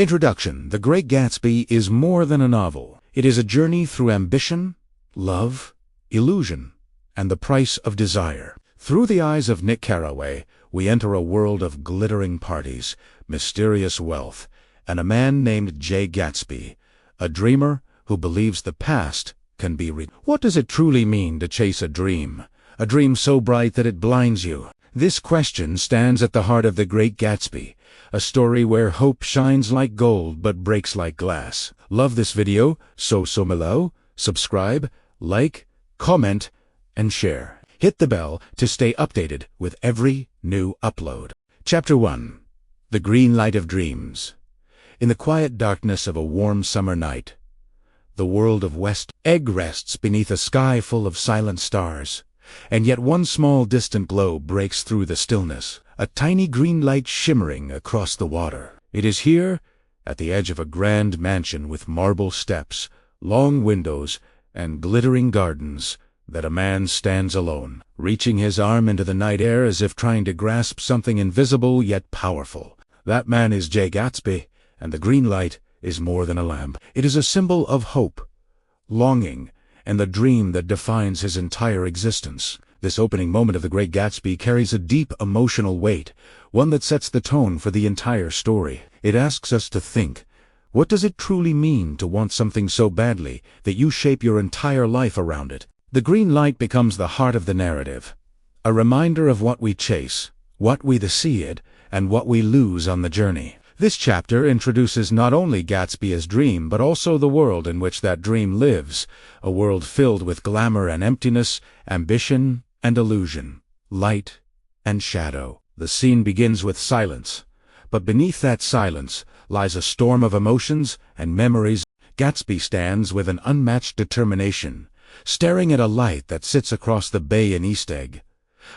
Introduction. The Great Gatsby is more than a novel. It is a journey through ambition, love, illusion, and the price of desire. Through the eyes of Nick Carraway, we enter a world of glittering parties, mysterious wealth, and a man named Jay Gatsby, a dreamer who believes the past can be What does it truly mean to chase a dream so bright that it blinds you? This question stands at the heart of The Great Gatsby, a story where hope shines like gold but breaks like glass. Love this video, so below, subscribe, like, comment, and share. Hit the bell to stay updated with every new upload. Chapter 1. The Green Light of Dreams. In the quiet darkness of a warm summer night, the world of West Egg rests beneath a sky full of silent stars, and yet one small distant glow breaks through the stillness, a tiny green light shimmering across the water. It is here, at the edge of a grand mansion with marble steps, long windows, and glittering gardens, that a man stands alone, reaching his arm into the night air as if trying to grasp something invisible yet powerful. That man is Jay Gatsby, and the green light is more than a lamp. It is a symbol of hope, longing, and the dream that defines his entire existence. This opening moment of The Great Gatsby carries a deep emotional weight, one that sets the tone for the entire story. It asks us to think, what does it truly mean to want something so badly that you shape your entire life around it? The green light becomes the heart of the narrative, a reminder of what we chase, what we see it, and what we lose on the journey. This chapter introduces not only Gatsby's dream but also the world in which that dream lives, a world filled with glamour and emptiness, ambition and illusion, light and shadow. The scene begins with silence, but beneath that silence lies a storm of emotions and memories. Gatsby stands with an unmatched determination, staring at a light that sits across the bay in East Egg,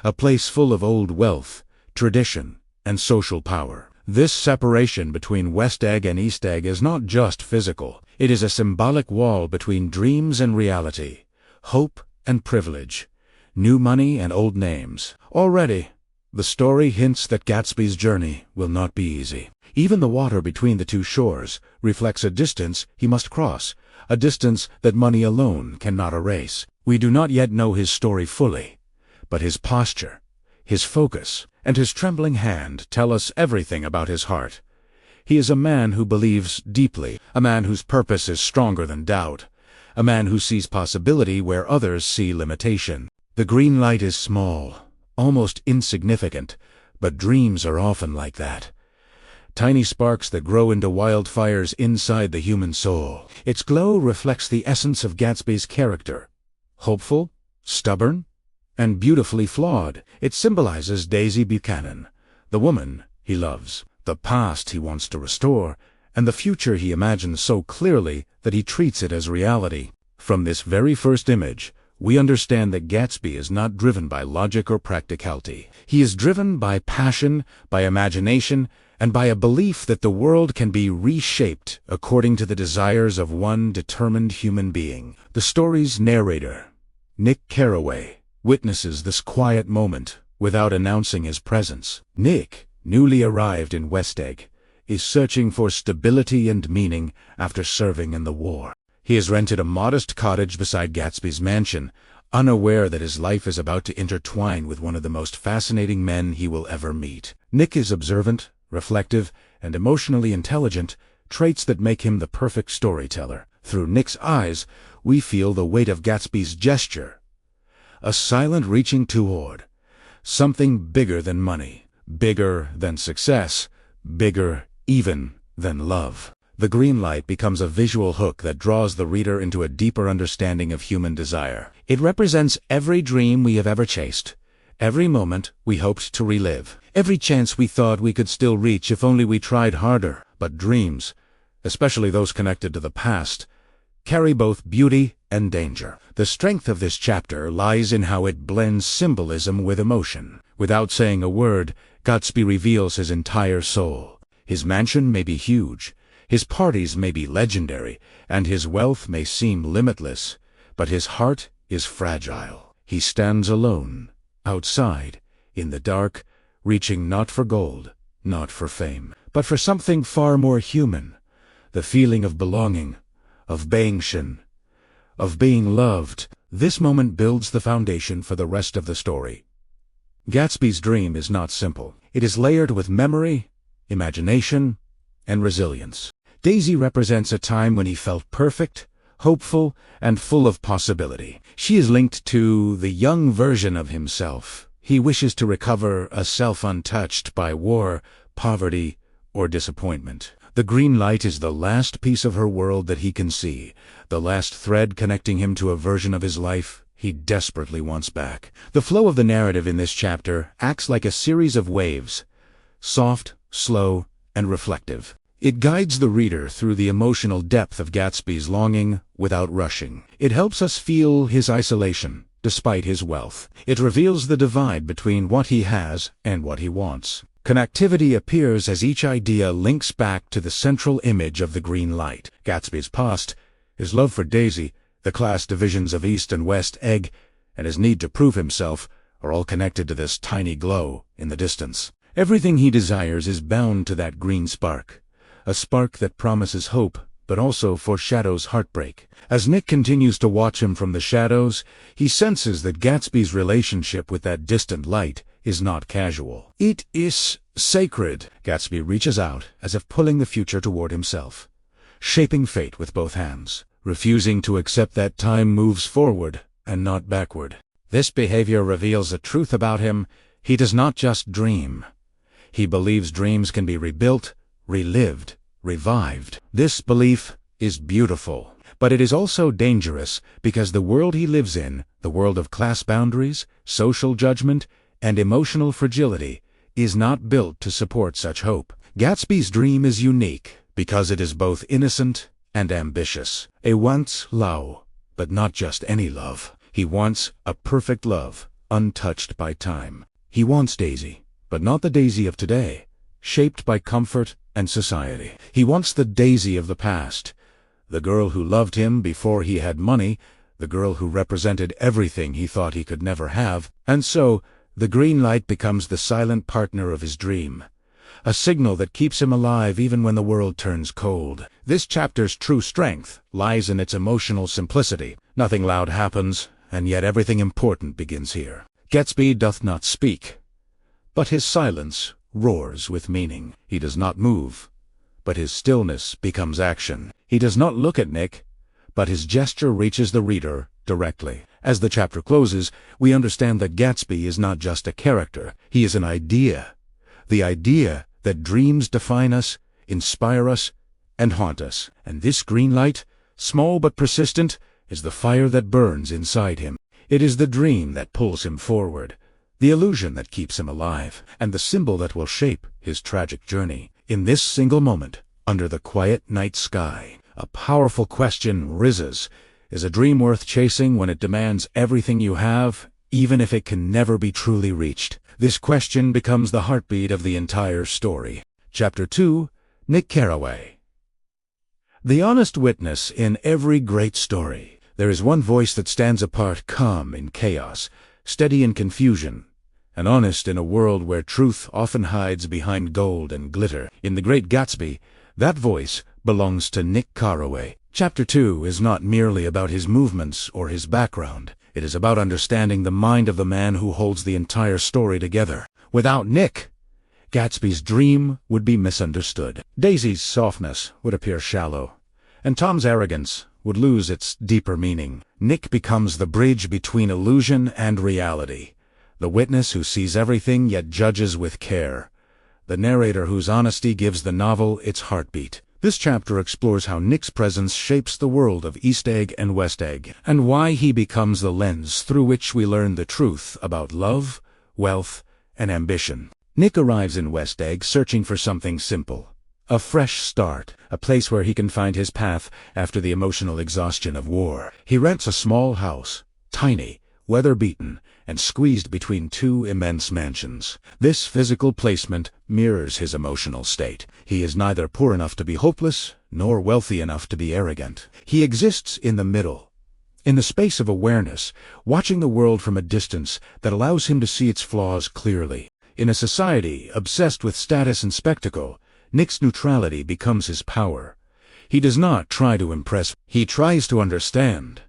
a place full of old wealth, tradition, and social power. This separation between West Egg and East Egg is not just physical. It is a symbolic wall between dreams and reality, hope and privilege, new money and old names. Already, the story hints that Gatsby's journey will not be easy. Even the water between the two shores reflects a distance he must cross, a distance that money alone cannot erase. We do not yet know his story fully, but his posture, his focus, and his trembling hand tell us everything about his heart. He is a man who believes deeply, a man whose purpose is stronger than doubt, a man who sees possibility where others see limitation. The green light is small, almost insignificant, but dreams are often like that. Tiny sparks that grow into wildfires inside the human soul. Its glow reflects the essence of Gatsby's character, hopeful, stubborn, and beautifully flawed. It symbolizes Daisy Buchanan, the woman he loves, the past he wants to restore, and the future he imagines so clearly that he treats it as reality. From this very first image, we understand that Gatsby is not driven by logic or practicality. He is driven by passion, by imagination, and by a belief that the world can be reshaped according to the desires of one determined human being. The story's narrator, Nick Carraway, witnesses this quiet moment without announcing his presence. Nick, newly arrived in West Egg, is searching for stability and meaning after serving in the war. He has rented a modest cottage beside Gatsby's mansion, unaware that his life is about to intertwine with one of the most fascinating men he will ever meet. Nick is observant, reflective, and emotionally intelligent, traits that make him the perfect storyteller. Through Nick's eyes, we feel the weight of Gatsby's gesture, a silent reaching toward something bigger than money, bigger than success, bigger even than love. The green light becomes a visual hook that draws the reader into a deeper understanding of human desire. It represents every dream we have ever chased, every moment we hoped to relive, every chance we thought we could still reach if only we tried harder. But dreams, especially those connected to the past, carry both beauty and danger. The strength of this chapter lies in how it blends symbolism with emotion. Without saying a word, Gatsby reveals his entire soul. His mansion may be huge, his parties may be legendary, and his wealth may seem limitless, but his heart is fragile. He stands alone, outside, in the dark, reaching not for gold, not for fame, but for something far more human, the feeling of belonging, of being seen, of being loved. This moment builds the foundation for the rest of the story. Gatsby's dream is not simple. It is layered with memory, imagination, and resilience. Daisy represents a time when he felt perfect, hopeful, and full of possibility. She is linked to the young version of himself. He wishes to recover a self untouched by war, poverty, or disappointment. The green light is the last piece of her world that he can see, the last thread connecting him to a version of his life he desperately wants back. The flow of the narrative in this chapter acts like a series of waves, soft, slow, and reflective. It guides the reader through the emotional depth of Gatsby's longing without rushing. It helps us feel his isolation, despite his wealth. It reveals the divide between what he has and what he wants. Connectivity appears as each idea links back to the central image of the green light. Gatsby's past, his love for Daisy, the class divisions of East and West Egg, and his need to prove himself are all connected to this tiny glow in the distance. Everything he desires is bound to that green spark, a spark that promises hope, but also foreshadows heartbreak. As Nick continues to watch him from the shadows, he senses that Gatsby's relationship with that distant light is not casual. It is sacred. Gatsby reaches out, as if pulling the future toward himself, shaping fate with both hands, refusing to accept that time moves forward and not backward. This behavior reveals a truth about him. He does not just dream. He believes dreams can be rebuilt, relived, revived. This belief is beautiful, but it is also dangerous because the world he lives in, the world of class boundaries, social judgment, and emotional fragility, is not built to support such hope. Gatsby's dream is unique because it is both innocent and ambitious. A wants love, but not just any love. He wants a perfect love, untouched by time. He wants Daisy, but not the Daisy of today, shaped by comfort and society. He wants the Daisy of the past, the girl who loved him before he had money, the girl who represented everything he thought he could never have. And so, the green light becomes the silent partner of his dream, a signal that keeps him alive even when the world turns cold. This chapter's true strength lies in its emotional simplicity. Nothing loud happens, and yet everything important begins here. Gatsby doth not speak, but his silence roars with meaning. He does not move, but his stillness becomes action. He does not look at Nick, but his gesture reaches the reader directly. As the chapter closes, we understand that Gatsby is not just a character. He is an idea. The idea that dreams define us, inspire us, and haunt us. And this green light, small but persistent, is the fire that burns inside him. It is the dream that pulls him forward, the illusion that keeps him alive, and the symbol that will shape his tragic journey. In this single moment, under the quiet night sky, a powerful question rises. Is a dream worth chasing when it demands everything you have, even if it can never be truly reached? This question becomes the heartbeat of the entire story. Chapter 2, Nick Carraway. The honest witness in every great story. There is one voice that stands apart, calm in chaos, steady in confusion, and honest in a world where truth often hides behind gold and glitter. In The Great Gatsby, that voice belongs to Nick Carraway. Chapter 2 is not merely about his movements or his background. It is about understanding the mind of the man who holds the entire story together. Without Nick, Gatsby's dream would be misunderstood. Daisy's softness would appear shallow, and Tom's arrogance would lose its deeper meaning. Nick becomes the bridge between illusion and reality, the witness who sees everything yet judges with care, the narrator whose honesty gives the novel its heartbeat. This chapter explores how Nick's presence shapes the world of East Egg and West Egg, and why he becomes the lens through which we learn the truth about love, wealth, and ambition. Nick arrives in West Egg searching for something simple, a fresh start, a place where he can find his path after the emotional exhaustion of war. He rents a small house, tiny, weather-beaten, and squeezed between two immense mansions. This physical placement mirrors his emotional state. He is neither poor enough to be hopeless, nor wealthy enough to be arrogant. He exists in the middle, in the space of awareness, watching the world from a distance that allows him to see its flaws clearly. In a society obsessed with status and spectacle, Nick's neutrality becomes his power. He does not try to impress, he tries to understand.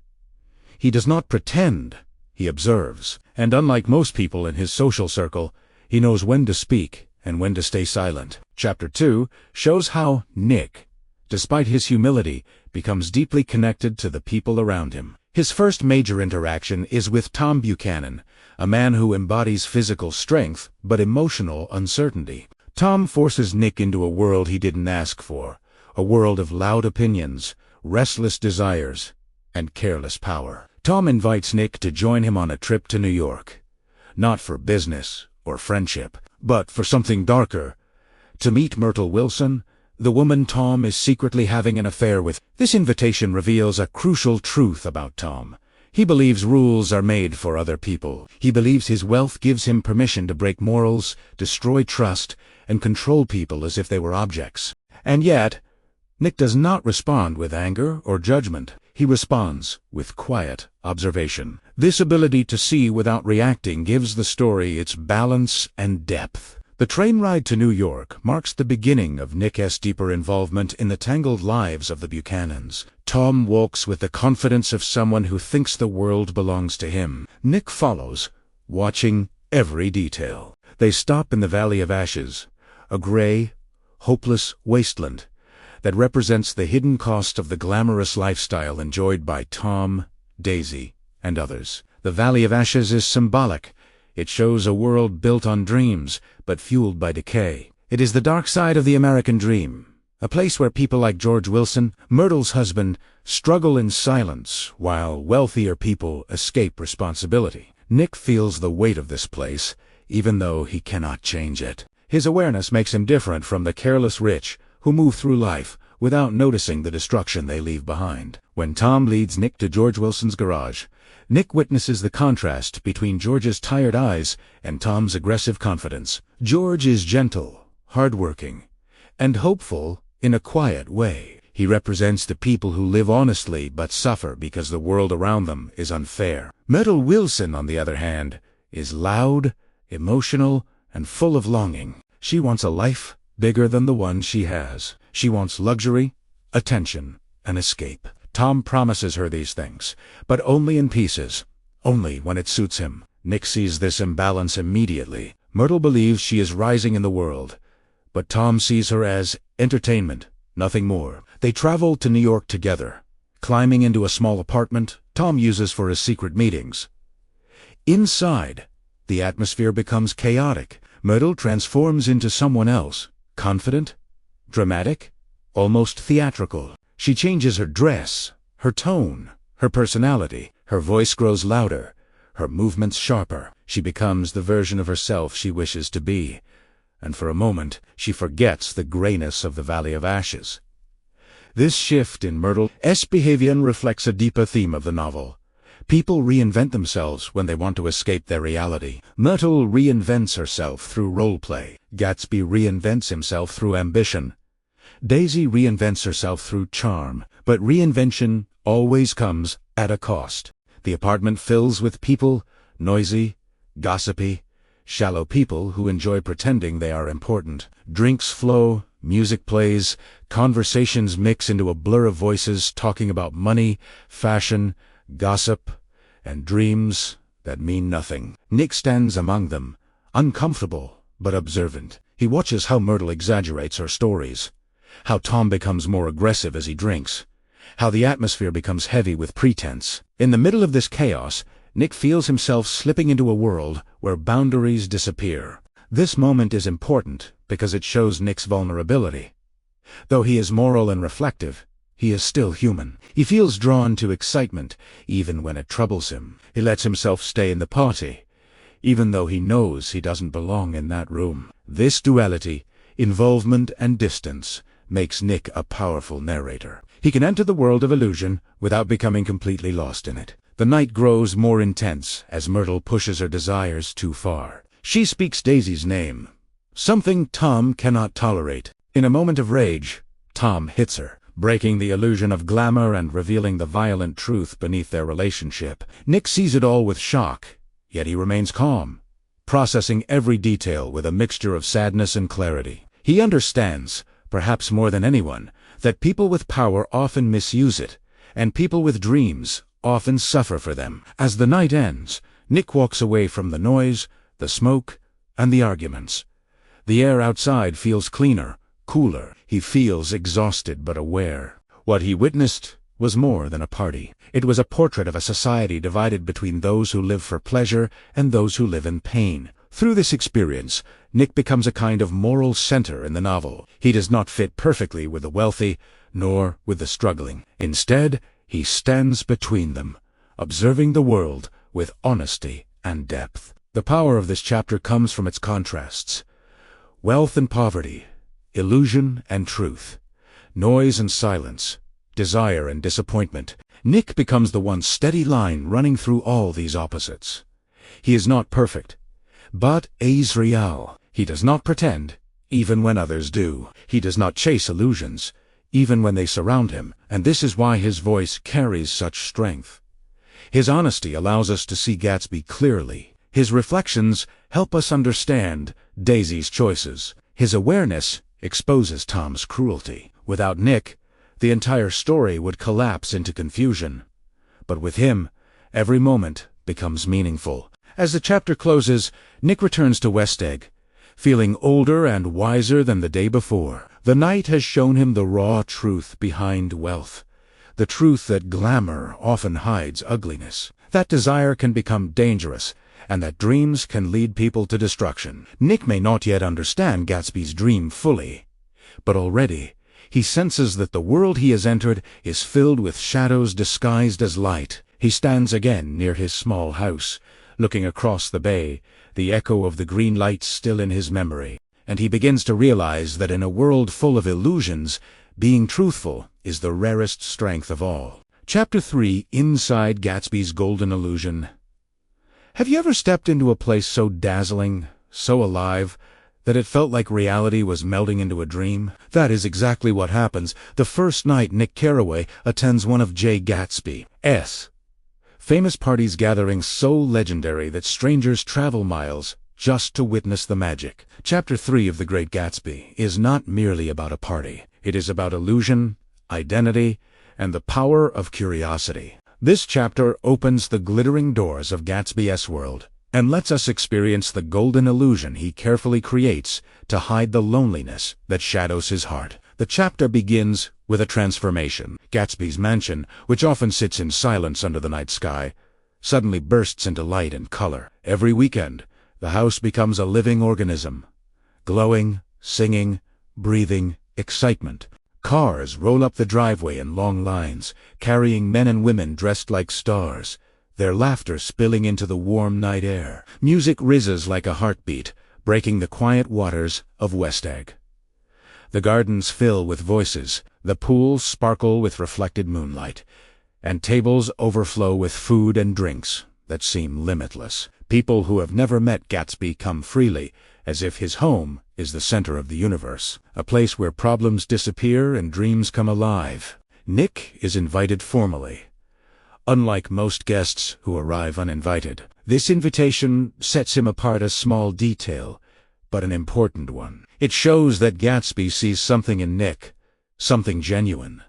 He does not pretend, he observes. And unlike most people in his social circle, he knows when to speak and when to stay silent. Chapter 2 shows how Nick, despite his humility, becomes deeply connected to the people around him. His first major interaction is with Tom Buchanan, a man who embodies physical strength but emotional uncertainty. Tom forces Nick into a world he didn't ask for, a world of loud opinions, restless desires, and careless power. Tom invites Nick to join him on a trip to New York, not for business or friendship, but for something darker, to meet Myrtle Wilson, the woman Tom is secretly having an affair with. This invitation reveals a crucial truth about Tom. He believes rules are made for other people. He believes his wealth gives him permission to break morals, destroy trust, and control people as if they were objects. And yet, Nick does not respond with anger or judgment. He responds with quiet observation. This ability to see without reacting gives the story its balance and depth. The train ride to New York marks the beginning of Nick's deeper involvement in the tangled lives of the Buchanans. Tom walks with the confidence of someone who thinks the world belongs to him. Nick follows, watching every detail. They stop in the Valley of Ashes, a gray, hopeless wasteland that represents the hidden cost of the glamorous lifestyle enjoyed by Tom, Daisy, and others. The Valley of Ashes is symbolic. It shows a world built on dreams, but fueled by decay. It is the dark side of the American dream, a place where people like George Wilson, Myrtle's husband, struggle in silence, while wealthier people escape responsibility. Nick feels the weight of this place, even though he cannot change it. His awareness makes him different from the careless rich who move through life without noticing the destruction they leave behind. When Tom leads Nick to George Wilson's garage, Nick witnesses the contrast between George's tired eyes and Tom's aggressive confidence. George is gentle, hardworking, and hopeful in a quiet way. He represents the people who live honestly but suffer because the world around them is unfair. Myrtle Wilson, on the other hand, is loud, emotional, and full of longing. She wants a life bigger than the one she has. She wants luxury, attention, and escape. Tom promises her these things, but only in pieces, only when it suits him. Nick sees this imbalance immediately. Myrtle believes she is rising in the world, but Tom sees her as entertainment, nothing more. They travel to New York together, climbing into a small apartment Tom uses for his secret meetings. Inside, the atmosphere becomes chaotic. Myrtle transforms into someone else, confident, dramatic, almost theatrical. She changes her dress, her tone, her personality. Her voice grows louder, her movements sharper. She becomes the version of herself she wishes to be, and for a moment she forgets the grayness of the Valley of Ashes. This shift in Myrtle's behavior reflects a deeper theme of the novel. People reinvent themselves when they want to escape their reality. Myrtle reinvents herself through role-play. Gatsby reinvents himself through ambition. Daisy reinvents herself through charm, but reinvention always comes at a cost. The apartment fills with people, noisy, gossipy, shallow people who enjoy pretending they are important. Drinks flow, music plays, conversations mix into a blur of voices talking about money, fashion, gossip, and dreams that mean nothing. Nick stands among them, uncomfortable but observant. He watches how Myrtle exaggerates her stories, how Tom becomes more aggressive as he drinks, how the atmosphere becomes heavy with pretense. In the middle of this chaos, Nick feels himself slipping into a world where boundaries disappear. This moment is important because it shows Nick's vulnerability. Though he is moral and reflective, he is still human. He feels drawn to excitement, even when it troubles him. He lets himself stay in the party, even though he knows he doesn't belong in that room. This duality, involvement and distance, makes Nick a powerful narrator. He can enter the world of illusion without becoming completely lost in it. The night grows more intense as Myrtle pushes her desires too far. She speaks Daisy's name, something Tom cannot tolerate. In a moment of rage, Tom hits her, breaking the illusion of glamour and revealing the violent truth beneath their relationship. Nick sees it all with shock, yet he remains calm, processing every detail with a mixture of sadness and clarity. He understands, perhaps more than anyone, that people with power often misuse it, and people with dreams often suffer for them. As the night ends, Nick walks away from the noise, the smoke, and the arguments. The air outside feels cleaner, cooler. He feels exhausted but aware. What he witnessed was more than a party. It was a portrait of a society divided between those who live for pleasure and those who live in pain. Through this experience, Nick becomes a kind of moral center in the novel. He does not fit perfectly with the wealthy, nor with the struggling. Instead, he stands between them, observing the world with honesty and depth. The power of this chapter comes from its contrasts. Wealth and poverty, illusion and truth, noise and silence, desire and disappointment. Nick becomes the one steady line running through all these opposites. He is not perfect, but is real. He does not pretend, even when others do. He does not chase illusions, even when they surround him, and this is why his voice carries such strength. His honesty allows us to see Gatsby clearly. His reflections help us understand Daisy's choices. His awareness exposes Tom's cruelty. Without Nick, the entire story would collapse into confusion. But with him, every moment becomes meaningful. As the chapter closes, Nick returns to West Egg, feeling older and wiser than the day before. The night has shown him the raw truth behind wealth, the truth that glamour often hides ugliness, that desire can become dangerous, and that dreams can lead people to destruction. Nick may not yet understand Gatsby's dream fully, but already he senses that the world he has entered is filled with shadows disguised as light. He stands again near his small house, looking across the bay, the echo of the green lights still in his memory, and he begins to realize that in a world full of illusions, being truthful is the rarest strength of all. Chapter 3, Inside Gatsby's Golden Illusion. Have you ever stepped into a place so dazzling, so alive, that it felt like reality was melding into a dream? That is exactly what happens the first night Nick Carraway attends one of Jay Gatsby's famous parties, gatherings so legendary that strangers travel miles just to witness the magic. Chapter 3 of The Great Gatsby is not merely about a party. It is about illusion, identity, and the power of curiosity. This chapter opens the glittering doors of Gatsby's world and lets us experience the golden illusion he carefully creates to hide the loneliness that shadows his heart. The chapter begins with a transformation. Gatsby's mansion, which often sits in silence under the night sky, suddenly bursts into light and color. Every weekend, the house becomes a living organism, glowing, singing, breathing excitement. Cars roll up the driveway in long lines, carrying men and women dressed like stars, their laughter spilling into the warm night air. Music rises like a heartbeat, breaking the quiet waters of West Egg. The gardens fill with voices, the pools sparkle with reflected moonlight, and tables overflow with food and drinks that seem limitless. People who have never met Gatsby come freely, as if his home is the center of the universe, a place where problems disappear and dreams come alive. Nick is invited formally. Unlike most guests who arrive uninvited, this invitation sets him apart, a small detail, but an important one. It shows that Gatsby sees something in Nick, something genuine,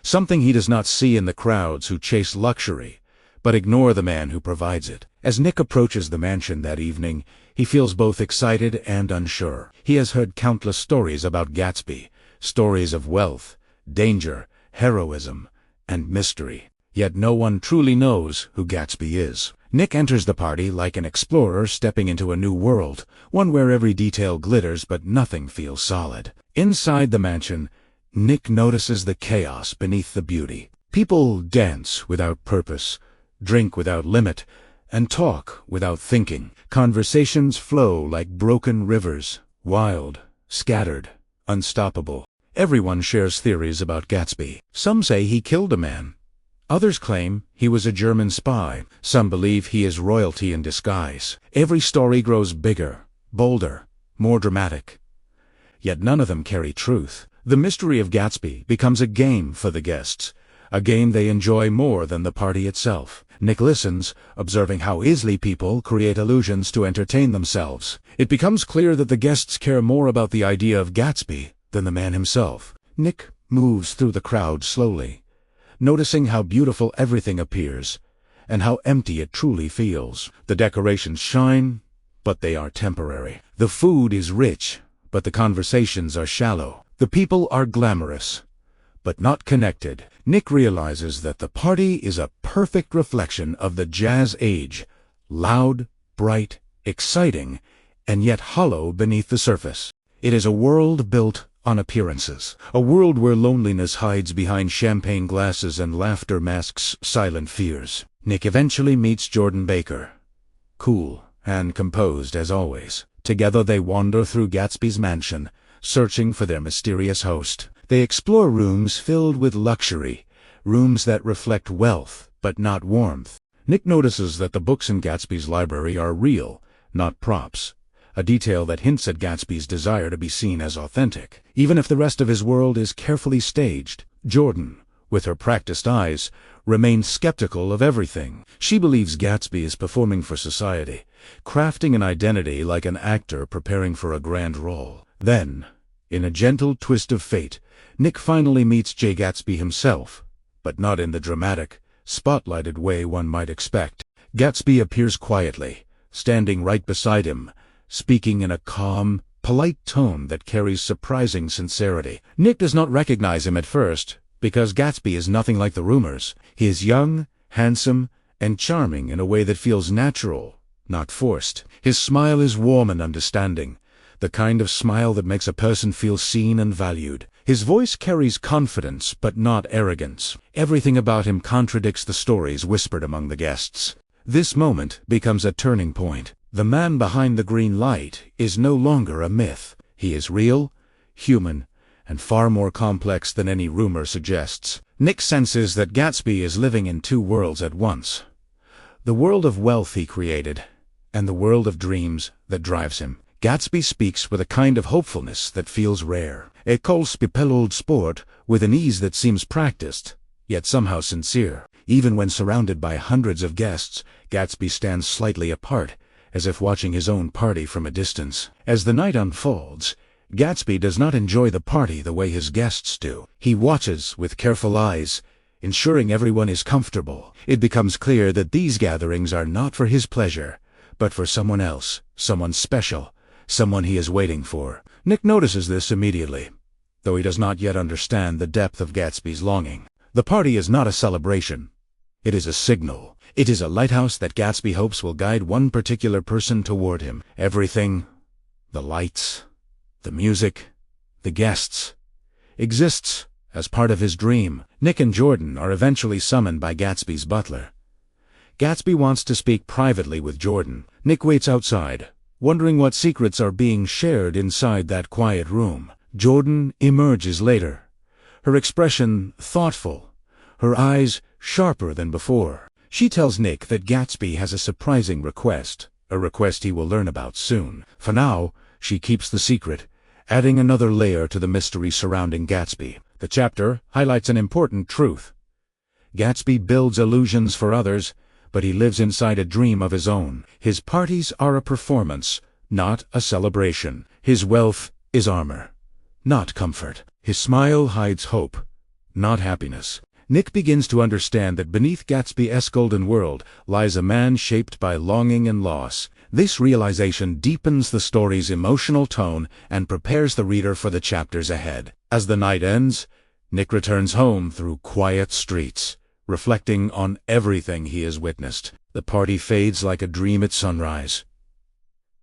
something he does not see in the crowds who chase luxury, but ignore the man who provides it. As Nick approaches the mansion that evening, he feels both excited and unsure. He has heard countless stories about Gatsby, stories of wealth, danger, heroism, and mystery. Yet no one truly knows who Gatsby is. Nick enters the party like an explorer stepping into a new world, one where every detail glitters but nothing feels solid. Inside the mansion, Nick notices the chaos beneath the beauty. People dance without purpose, drink without limit, and talk without thinking. Conversations flow like broken rivers, wild, scattered, unstoppable. Everyone shares theories about Gatsby. Some say he killed a man. Others claim he was a German spy. Some believe he is royalty in disguise. Every story grows bigger, bolder, more dramatic. Yet none of them carry truth. The mystery of Gatsby becomes a game for the guests, a game they enjoy more than the party itself. Nick listens, observing how easily people create illusions to entertain themselves. It becomes clear that the guests care more about the idea of Gatsby than the man himself. Nick moves through the crowd slowly, noticing how beautiful everything appears, and how empty it truly feels. The decorations shine, but they are temporary. The food is rich, but the conversations are shallow. The people are glamorous, but not connected. Nick realizes that the party is a perfect reflection of the jazz age, loud, bright, exciting, and yet hollow beneath the surface. It is a world built on appearances, a world where loneliness hides behind champagne glasses and laughter masks silent fears. Nick eventually meets Jordan Baker, cool and composed as always. Together they wander through Gatsby's mansion, searching for their mysterious host. They explore rooms filled with luxury, rooms that reflect wealth but not warmth. Nick notices that the books in Gatsby's library are real, not props, a detail that hints at Gatsby's desire to be seen as authentic. Even if the rest of his world is carefully staged, Jordan, with her practiced eyes, remains skeptical of everything. She believes Gatsby is performing for society, crafting an identity like an actor preparing for a grand role. Then, in a gentle twist of fate, Nick finally meets Jay Gatsby himself, but not in the dramatic, spotlighted way one might expect. Gatsby appears quietly, standing right beside him, speaking in a calm, polite tone that carries surprising sincerity. Nick does not recognize him at first, because Gatsby is nothing like the rumors. He is young, handsome, and charming in a way that feels natural, not forced. His smile is warm and understanding, the kind of smile that makes a person feel seen and valued. His voice carries confidence, but not arrogance. Everything about him contradicts the stories whispered among the guests. This moment becomes a turning point. The man behind the green light is no longer a myth. He is real, human, and far more complex than any rumor suggests. Nick senses that Gatsby is living in two worlds at once. The world of wealth he created, and the world of dreams that drives him. Gatsby speaks with a kind of hopefulness that feels rare. A cold sport with an ease that seems practiced, yet somehow sincere. Even when surrounded by hundreds of guests, Gatsby stands slightly apart, as if watching his own party from a distance. As the night unfolds, Gatsby does not enjoy the party the way his guests do. He watches with careful eyes, ensuring everyone is comfortable. It becomes clear that these gatherings are not for his pleasure, but for someone else, someone special, someone he is waiting for. Nick notices this immediately, though he does not yet understand the depth of Gatsby's longing. The party is not a celebration. It is a signal. It is a lighthouse that Gatsby hopes will guide one particular person toward him. Everything, the lights, the music, the guests, exists as part of his dream. Nick and Jordan are eventually summoned by Gatsby's butler. Gatsby wants to speak privately with Jordan. Nick waits outside, wondering what secrets are being shared inside that quiet room. Jordan emerges later, her expression thoughtful, her eyes sharper than before. She tells Nick that Gatsby has a surprising request, a request he will learn about soon. For now, she keeps the secret, adding another layer to the mystery surrounding Gatsby. The chapter highlights an important truth. Gatsby builds illusions for others, but he lives inside a dream of his own. His parties are a performance, not a celebration. His wealth is armor, not comfort. His smile hides hope, not happiness. Nick begins to understand that beneath Gatsby's golden world lies a man shaped by longing and loss. This realization deepens the story's emotional tone and prepares the reader for the chapters ahead. As the night ends, Nick returns home through quiet streets, reflecting on everything he has witnessed. The party fades like a dream at sunrise.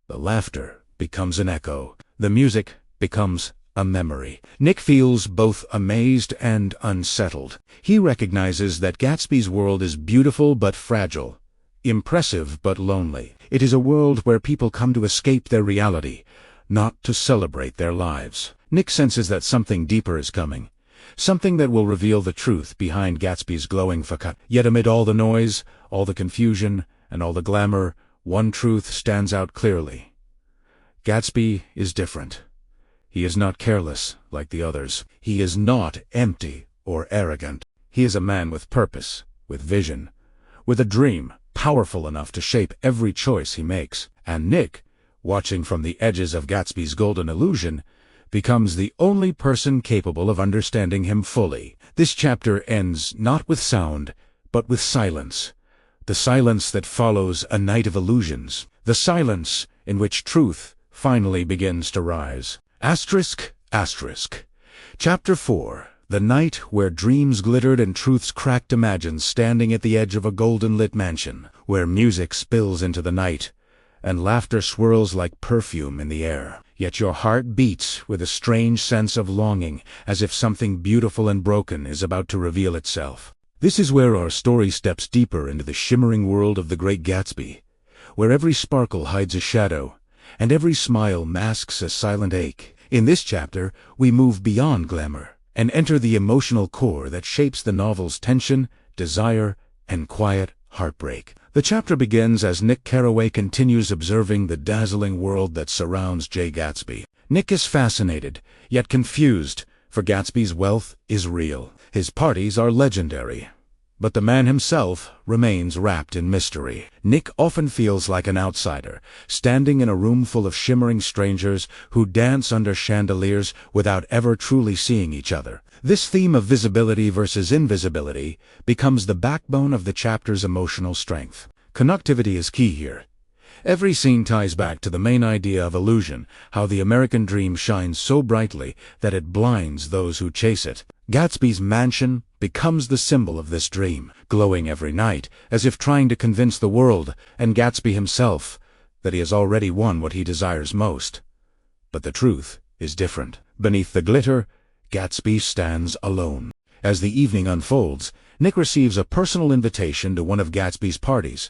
The laughter becomes an echo. The music becomes a memory. Nick feels both amazed and unsettled. He recognizes that Gatsby's world is beautiful but fragile, impressive but lonely. It is a world where people come to escape their reality, not to celebrate their lives. Nick senses that something deeper is coming, something that will reveal the truth behind Gatsby's glowing facade. Yet amid all the noise, all the confusion, and all the glamour, one truth stands out clearly. Gatsby is different. He is not careless like the others. He is not empty or arrogant. He is a man with purpose, with vision, with a dream powerful enough to shape every choice he makes. And Nick, watching from the edges of Gatsby's golden illusion, becomes the only person capable of understanding him fully. This chapter ends not with sound, but with silence. The silence that follows a night of illusions. The silence in which truth finally begins to rise. Asterisk, asterisk. Chapter 4. The night where dreams glittered and truths cracked. Imagine standing at the edge of a golden-lit mansion, where music spills into the night, and laughter swirls like perfume in the air. Yet your heart beats with a strange sense of longing, as if something beautiful and broken is about to reveal itself. This is where our story steps deeper into the shimmering world of The Great Gatsby, where every sparkle hides a shadow, and every smile masks a silent ache. In this chapter, we move beyond glamour, and enter the emotional core that shapes the novel's tension, desire, and quiet heartbreak. The chapter begins as Nick Carraway continues observing the dazzling world that surrounds Jay Gatsby. Nick is fascinated, yet confused, for Gatsby's wealth is real. His parties are legendary, but the man himself remains wrapped in mystery. Nick often feels like an outsider, standing in a room full of shimmering strangers who dance under chandeliers without ever truly seeing each other. This theme of visibility versus invisibility becomes the backbone of the chapter's emotional strength. Connectivity is key here. Every scene ties back to the main idea of illusion, how the American dream shines so brightly that it blinds those who chase it. Gatsby's mansion becomes the symbol of this dream, glowing every night, as if trying to convince the world, and Gatsby himself, that he has already won what he desires most. But the truth is different. Beneath the glitter, Gatsby stands alone. As the evening unfolds, Nick receives a personal invitation to one of Gatsby's parties,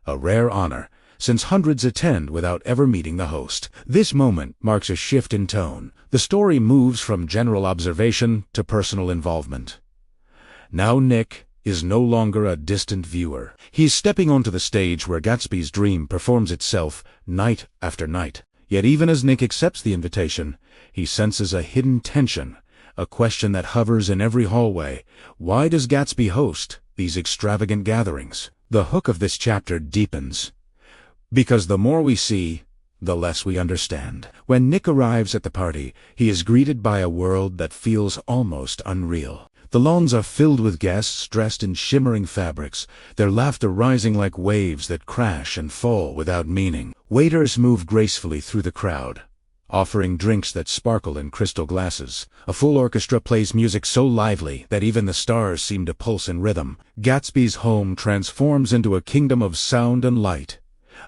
a rare honor, since hundreds attend without ever meeting the host. This moment marks a shift in tone. The story moves from general observation to personal involvement. Now Nick is no longer a distant viewer. He's stepping onto the stage where Gatsby's dream performs itself night after night. Yet even as Nick accepts the invitation, he senses a hidden tension, a question that hovers in every hallway. Why does Gatsby host these extravagant gatherings? The hook of this chapter deepens, because the more we see, the less we understand. When Nick arrives at the party, he is greeted by a world that feels almost unreal. The lawns are filled with guests dressed in shimmering fabrics, their laughter rising like waves that crash and fall without meaning. Waiters move gracefully through the crowd, offering drinks that sparkle in crystal glasses. A full orchestra plays music so lively that even the stars seem to pulse in rhythm. Gatsby's home transforms into a kingdom of sound and light,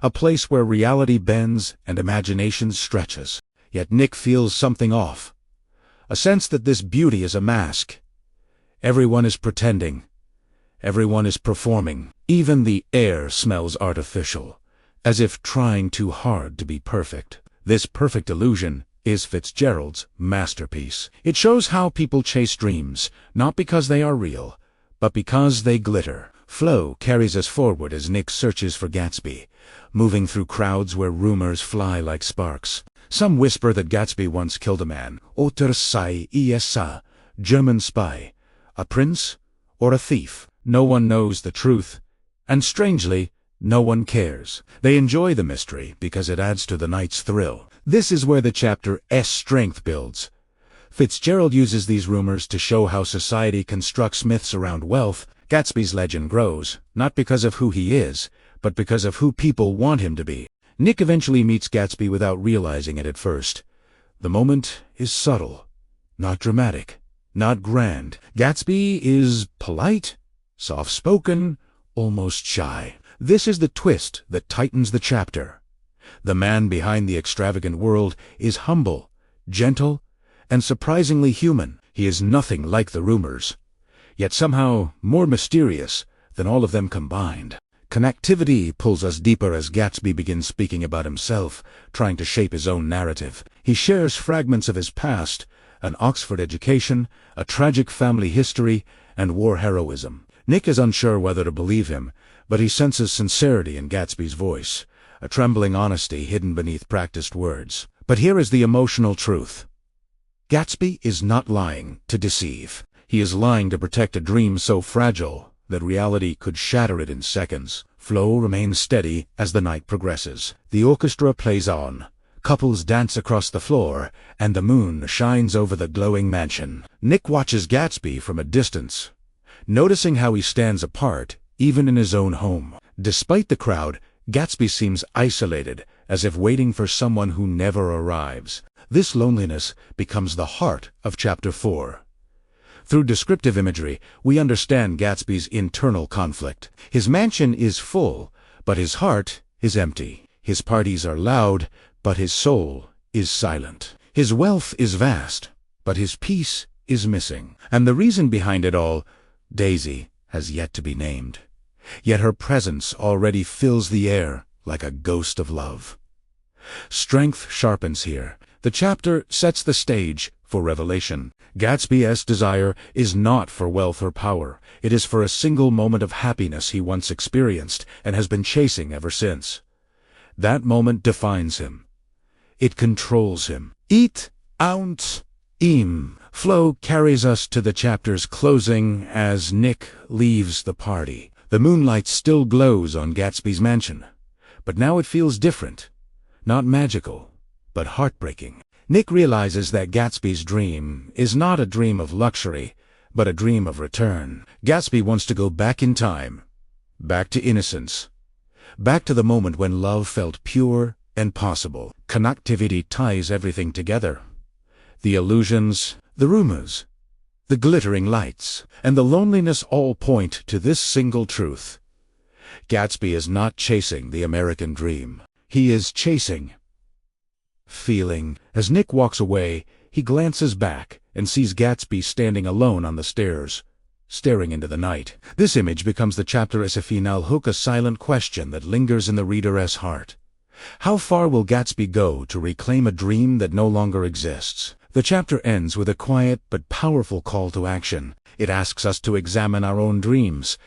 a place where reality bends and imagination stretches. Yet Nick feels something off, a sense that this beauty is a mask. Everyone is pretending. Everyone is performing. Even the air smells artificial, as if trying too hard to be perfect. This perfect illusion is Fitzgerald's masterpiece. It shows how people chase dreams, not because they are real, but because they glitter. Flow carries us forward as Nick searches for Gatsby, moving through crowds where rumors fly like sparks. Some whisper that Gatsby once killed a man, Otter sei ESA, German spy, a prince, or a thief. No one knows the truth, and strangely, no one cares. They enjoy the mystery because it adds to the night's thrill. This is where the chapter's strength builds. Fitzgerald uses these rumors to show how society constructs myths around wealth. Gatsby's legend grows, not because of who he is, but because of who people want him to be. Nick eventually meets Gatsby without realizing it at first. The moment is subtle, not dramatic, not grand. Gatsby is polite, soft-spoken, almost shy. This is the twist that tightens the chapter. The man behind the extravagant world is humble, gentle, and surprisingly human. He is nothing like the rumors, yet somehow more mysterious than all of them combined. Connectivity pulls us deeper as Gatsby begins speaking about himself, trying to shape his own narrative. He shares fragments of his past, an Oxford education, a tragic family history, and war heroism. Nick is unsure whether to believe him, but he senses sincerity in Gatsby's voice, a trembling honesty hidden beneath practiced words. But here is the emotional truth. Gatsby is not lying to deceive. He is lying to protect a dream so fragile that reality could shatter it in seconds. Flow remains steady as the night progresses. The orchestra plays on, Couples dance across the floor, and the moon shines over the glowing mansion. Nick watches Gatsby from a distance, noticing how he stands apart, even in his own home. Despite the crowd, Gatsby seems isolated, as if waiting for someone who never arrives. This loneliness becomes the heart of Chapter 4. Through descriptive imagery, we understand Gatsby's internal conflict. His mansion is full, but his heart is empty. His parties are loud, but his soul is silent. His wealth is vast, but his peace is missing. And the reason behind it all, Daisy, has yet to be named. Yet her presence already fills the air like a ghost of love. Strength sharpens here. The chapter sets the stage for revelation. Gatsby's desire is not for wealth or power. It is for a single moment of happiness he once experienced and has been chasing ever since. That moment defines him. It controls him. Eat, ounce, im. Flow carries us to the chapter's closing as Nick leaves the party. The moonlight still glows on Gatsby's mansion, but now it feels different. Not magical, but heartbreaking. Nick realizes that Gatsby's dream is not a dream of luxury, but a dream of return. Gatsby wants to go back in time, back to innocence, back to the moment when love felt pure and possible. Connectivity ties everything together. The illusions, the rumors, the glittering lights, and the loneliness all point to this single truth. Gatsby is not chasing the American dream. He is chasing feeling. As Nick walks away, he glances back and sees Gatsby standing alone on the stairs, staring into the night. This image becomes the chapter's final hook, a silent question that lingers in the reader's heart. How far will Gatsby go to reclaim a dream that no longer exists? The chapter ends with a quiet but powerful call to action. It asks us to examine our own dreams,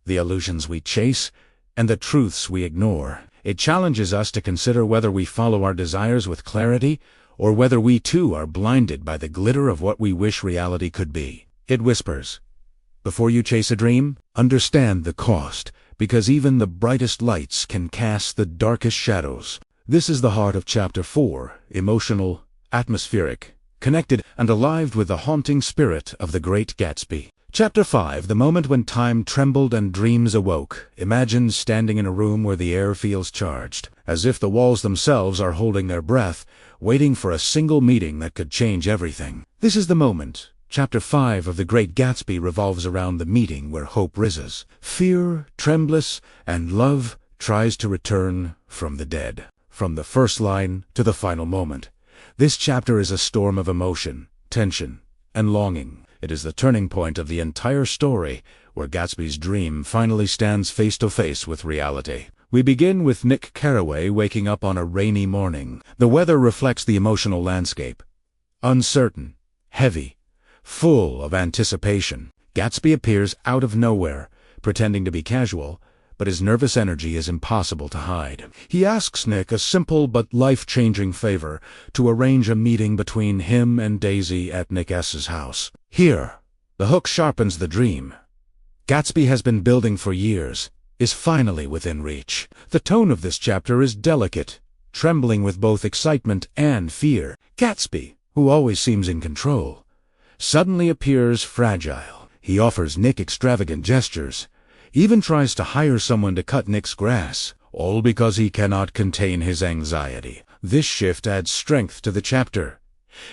the illusions we chase, and the truths we ignore. It challenges us to consider whether we follow our desires with clarity, or whether we too are blinded by the glitter of what we wish reality could be. It whispers, before you chase a dream, understand the cost, because even the brightest lights can cast the darkest shadows. This is the heart of Chapter 4, emotional, atmospheric, connected, and alive with the haunting spirit of the great Gatsby. Chapter 5, the moment when time trembled and dreams awoke. Imagine standing in a room where the air feels charged, as if the walls themselves are holding their breath, waiting for a single meeting that could change everything. This is the moment. Chapter 5 of The Great Gatsby revolves around the meeting where hope rises. Fear, trembles, and love tries to return from the dead. From the first line to the final moment. This chapter is a storm of emotion, tension, and longing. It is the turning point of the entire story, where Gatsby's dream finally stands face to face with reality. We begin with Nick Carraway waking up on a rainy morning. The weather reflects the emotional landscape. Uncertain, heavy, full of anticipation. Gatsby appears out of nowhere, pretending to be casual, but his nervous energy is impossible to hide. He asks Nick a simple but life-changing favor, to arrange a meeting between him and Daisy at Nick S.'s house. Here, the hook sharpens the dream. Gatsby has been building for years, is finally within reach. The tone of this chapter is delicate, trembling with both excitement and fear. Gatsby, who always seems in control, suddenly appears fragile. He offers Nick extravagant gestures, even tries to hire someone to cut Nick's grass, all because he cannot contain his anxiety. This shift adds strength to the chapter.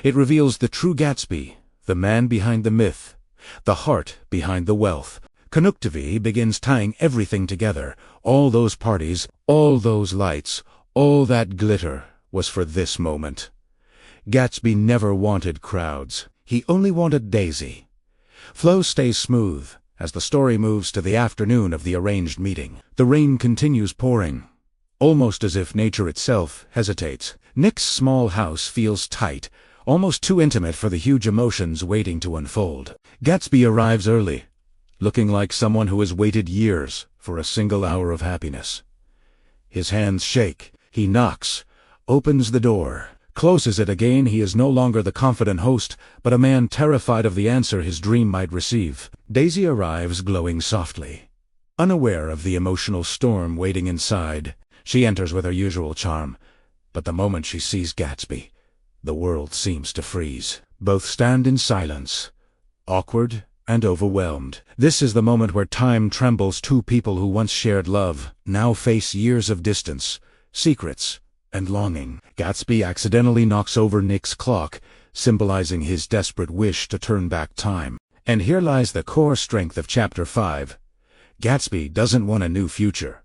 It reveals the true Gatsby, the man behind the myth, the heart behind the wealth. Connectivity begins tying everything together. All those parties, all those lights, all that glitter was for this moment. Gatsby never wanted crowds. He only wanted Daisy. Flow stays smooth as the story moves to the afternoon of the arranged meeting. The rain continues pouring, almost as if nature itself hesitates. Nick's small house feels tight, almost too intimate for the huge emotions waiting to unfold. Gatsby arrives early, looking like someone who has waited years for a single hour of happiness. His hands shake. He knocks, opens the door, closes it again. He is no longer the confident host, but a man terrified of the answer his dream might receive. Daisy arrives glowing softly. Unaware of the emotional storm waiting inside, she enters with her usual charm. But the moment she sees Gatsby, the world seems to freeze. Both stand in silence, awkward and overwhelmed. This is the moment where time trembles. Two people who once shared love now face years of distance, secrets, and longing. Gatsby accidentally knocks over Nick's clock, symbolizing his desperate wish to turn back time. And here lies the core strength of Chapter 5. Gatsby doesn't want a new future.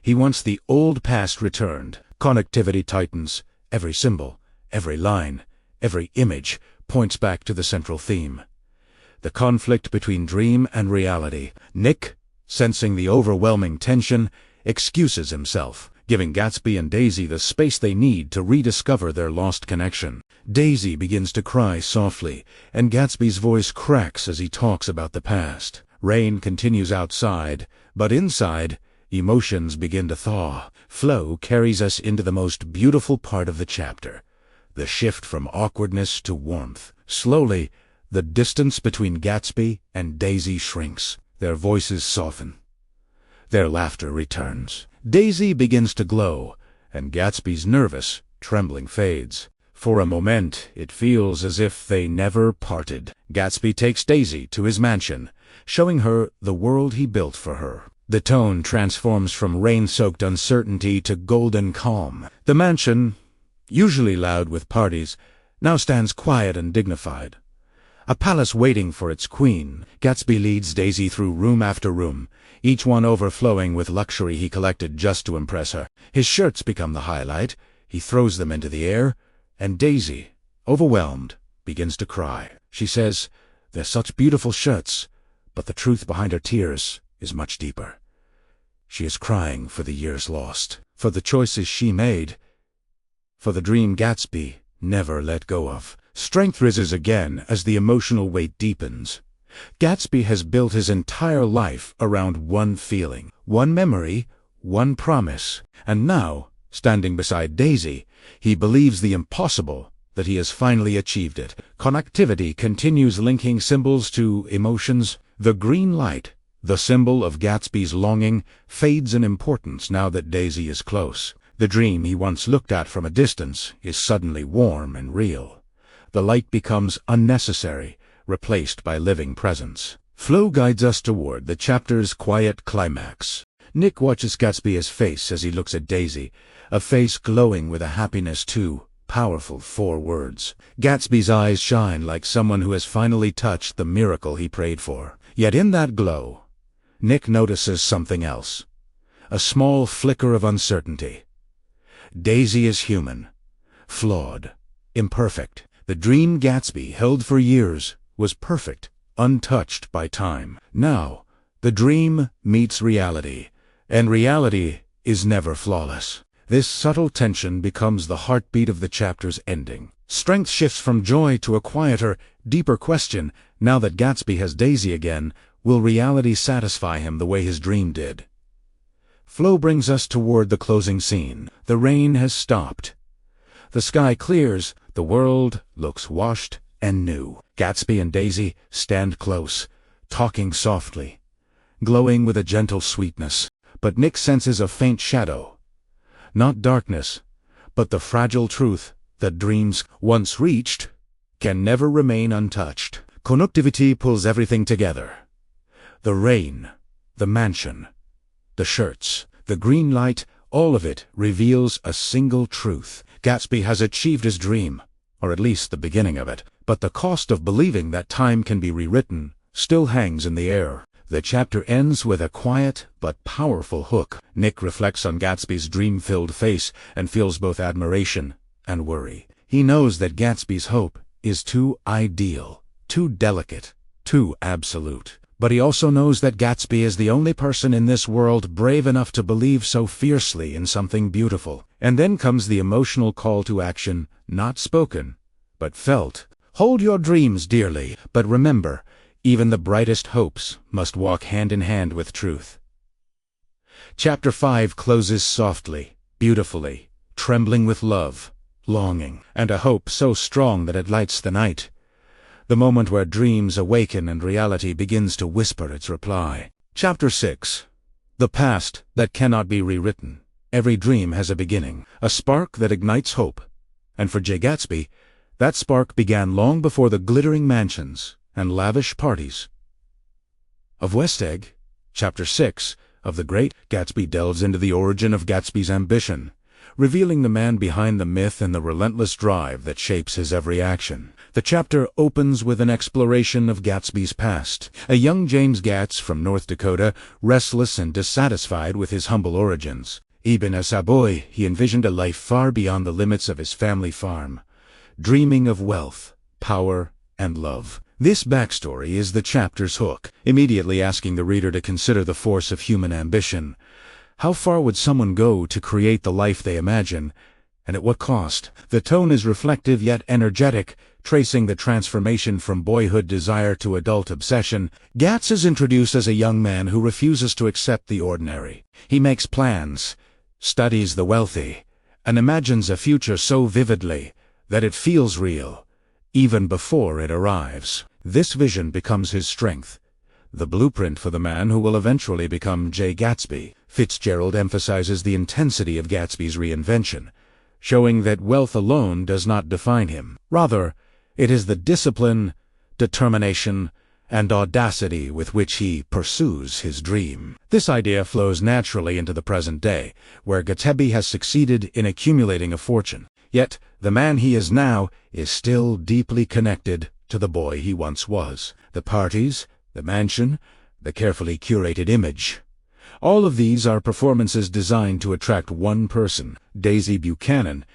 He wants the old past returned. Connectivity tightens. Every symbol, every line, every image points back to the central theme. The conflict between dream and reality. Nick, sensing the overwhelming tension, excuses himself, giving Gatsby and Daisy the space they need to rediscover their lost connection. Daisy begins to cry softly, and Gatsby's voice cracks as he talks about the past. Rain continues outside, but inside, emotions begin to thaw. Flow carries us into the most beautiful part of the chapter, the shift from awkwardness to warmth. Slowly, the distance between Gatsby and Daisy shrinks. Their voices soften. Their laughter returns. Daisy begins to glow, and Gatsby's nervous, trembling fades. For a moment, it feels as if they never parted. Gatsby takes Daisy to his mansion, showing her the world he built for her. The tone transforms from rain-soaked uncertainty to golden calm. The mansion, usually loud with parties, now stands quiet and dignified. A palace waiting for its queen. Gatsby leads Daisy through room after room, each one overflowing with luxury he collected just to impress her. His shirts become the highlight. He throws them into the air, and Daisy, overwhelmed, begins to cry. She says, "They're such beautiful shirts," but the truth behind her tears is much deeper. She is crying for the years lost, for the choices she made, for the dream Gatsby never let go of. Strength rises again as the emotional weight deepens. Gatsby has built his entire life around one feeling, one memory, one promise. And now, standing beside Daisy, he believes the impossible, that he has finally achieved it. Connectivity continues, linking symbols to emotions. The green light, the symbol of Gatsby's longing, fades in importance now that Daisy is close. The dream he once looked at from a distance is suddenly warm and real. The light becomes unnecessary, replaced by living presence. Flow guides us toward the chapter's quiet climax. Nick watches Gatsby's face as he looks at Daisy, a face glowing with a happiness too powerful for words. Gatsby's eyes shine like someone who has finally touched the miracle he prayed for. Yet in that glow, Nick notices something else. A small flicker of uncertainty. Daisy is human, flawed, imperfect. The dream Gatsby held for years was perfect, untouched by time. Now, the dream meets reality, and reality is never flawless. This subtle tension becomes the heartbeat of the chapter's ending. Strength shifts from joy to a quieter, deeper question. Now that Gatsby has Daisy again, will reality satisfy him the way his dream did? Flow brings us toward the closing scene. The rain has stopped. The sky clears. The world looks washed and new. Gatsby and Daisy stand close, talking softly, glowing with a gentle sweetness. But Nick senses a faint shadow. Not darkness, but the fragile truth that dreams, once reached, can never remain untouched. Connectivity pulls everything together. The rain, the mansion, the shirts, the green light, all of it reveals a single truth. Gatsby has achieved his dream, or at least the beginning of it, but the cost of believing that time can be rewritten still hangs in the air. The chapter ends with a quiet but powerful hook. Nick reflects on Gatsby's dream-filled face and feels both admiration and worry. He knows that Gatsby's hope is too ideal, too delicate, too absolute. But he also knows that Gatsby is the only person in this world brave enough to believe so fiercely in something beautiful. And then comes the emotional call to action, not spoken, but felt. Hold your dreams dearly, but remember, even the brightest hopes must walk hand in hand with truth. Chapter 5 closes softly, beautifully, trembling with love, longing, and a hope so strong that it lights the night. The moment where dreams awaken and reality begins to whisper its reply. Chapter 6. The past that cannot be rewritten. Every dream has a beginning, a spark that ignites hope. And for Jay Gatsby, that spark began long before the glittering mansions and lavish parties of West Egg. Chapter 6 of The Great Gatsby delves into the origin of Gatsby's ambition, revealing the man behind the myth and the relentless drive that shapes his every action. The chapter opens with an exploration of Gatsby's past. A young James Gatz from North Dakota, restless and dissatisfied with his humble origins. Even as a boy, he envisioned a life far beyond the limits of his family farm, dreaming of wealth, power, and love. This backstory is the chapter's hook, immediately asking the reader to consider the force of human ambition. How far would someone go to create the life they imagine, and at what cost? The tone is reflective yet energetic, tracing the transformation from boyhood desire to adult obsession. Gatz is introduced as a young man who refuses to accept the ordinary. He makes plans, studies the wealthy, and imagines a future so vividly that it feels real, even before it arrives. This vision becomes his strength, the blueprint for the man who will eventually become Jay Gatsby. Fitzgerald emphasizes the intensity of Gatsby's reinvention, showing that wealth alone does not define him. Rather, it is the discipline, determination, and audacity with which he pursues his dream. This idea flows naturally into the present day, where Gatsby has succeeded in accumulating a fortune. Yet, the man he is now is still deeply connected to the boy he once was. The parties, the mansion, the carefully curated image. All of these are performances designed to attract one person, Daisy Buchanan,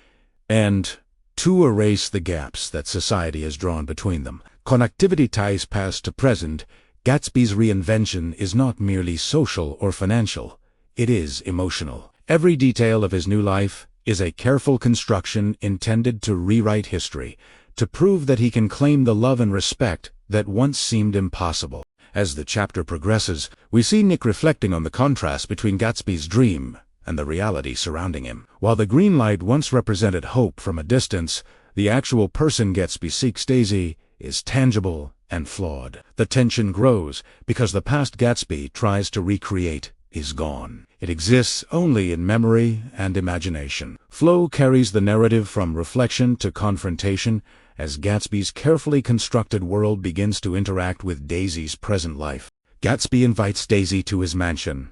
and to erase the gaps that society has drawn between them. Connectivity ties past to present. Gatsby's reinvention is not merely social or financial. It is emotional. Every detail of his new life is a careful construction intended to rewrite history, to prove that he can claim the love and respect that once seemed impossible. As the chapter progresses, we see Nick reflecting on the contrast between Gatsby's dream and the reality surrounding him. While the green light once represented hope from a distance, the actual person Gatsby seeks, Daisy, is tangible and flawed. The tension grows because the past Gatsby tries to recreate is gone. It exists only in memory and imagination. Flow carries the narrative from reflection to confrontation as Gatsby's carefully constructed world begins to interact with Daisy's present life. Gatsby invites Daisy to his mansion,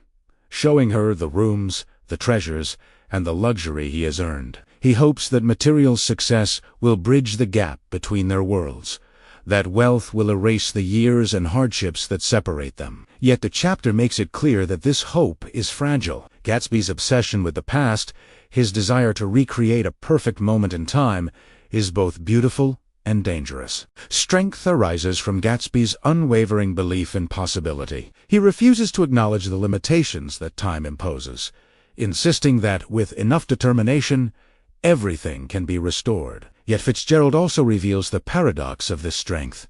showing her the rooms, the treasures, and the luxury he has earned. He hopes that material success will bridge the gap between their worlds, that wealth will erase the years and hardships that separate them. Yet the chapter makes it clear that this hope is fragile. Gatsby's obsession with the past, his desire to recreate a perfect moment in time, is both beautiful and dangerous. Strength arises from Gatsby's unwavering belief in possibility. He refuses to acknowledge the limitations that time imposes, insisting that with enough determination, everything can be restored. Yet Fitzgerald also reveals the paradox of this strength.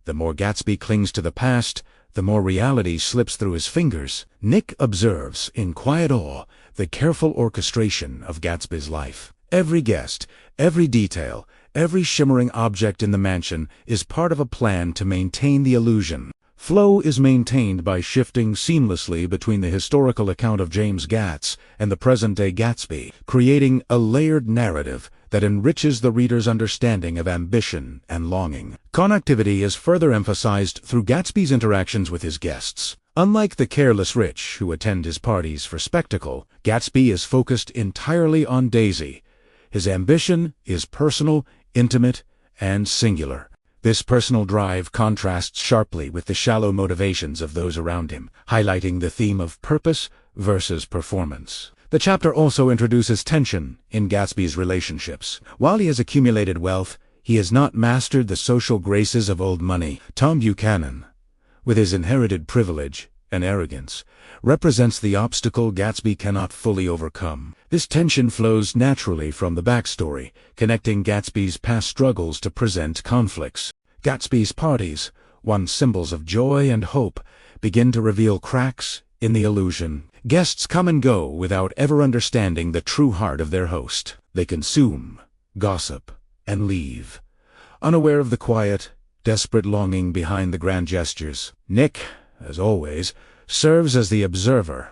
The more Gatsby clings to the past, the more reality slips through his fingers. Nick observes, in quiet awe, the careful orchestration of Gatsby's life. Every guest, every detail, every shimmering object in the mansion is part of a plan to maintain the illusion. Flow is maintained by shifting seamlessly between the historical account of James Gatz and the present-day Gatsby, creating a layered narrative that enriches the reader's understanding of ambition and longing. Connectivity is further emphasized through Gatsby's interactions with his guests. Unlike the careless rich who attend his parties for spectacle, Gatsby is focused entirely on Daisy. His ambition is personal, intimate, and singular. This personal drive contrasts sharply with the shallow motivations of those around him, highlighting the theme of purpose versus performance. The chapter also introduces tension in Gatsby's relationships. While he has accumulated wealth, he has not mastered the social graces of old money. Tom Buchanan, with his inherited privilege and arrogance, represents the obstacle Gatsby cannot fully overcome. This tension flows naturally from the backstory, connecting Gatsby's past struggles to present conflicts. Gatsby's parties, once symbols of joy and hope, begin to reveal cracks in the illusion. Guests come and go without ever understanding the true heart of their host. They consume, gossip, and leave, unaware of the quiet, desperate longing behind the grand gestures. Nick, as always, serves as the observer,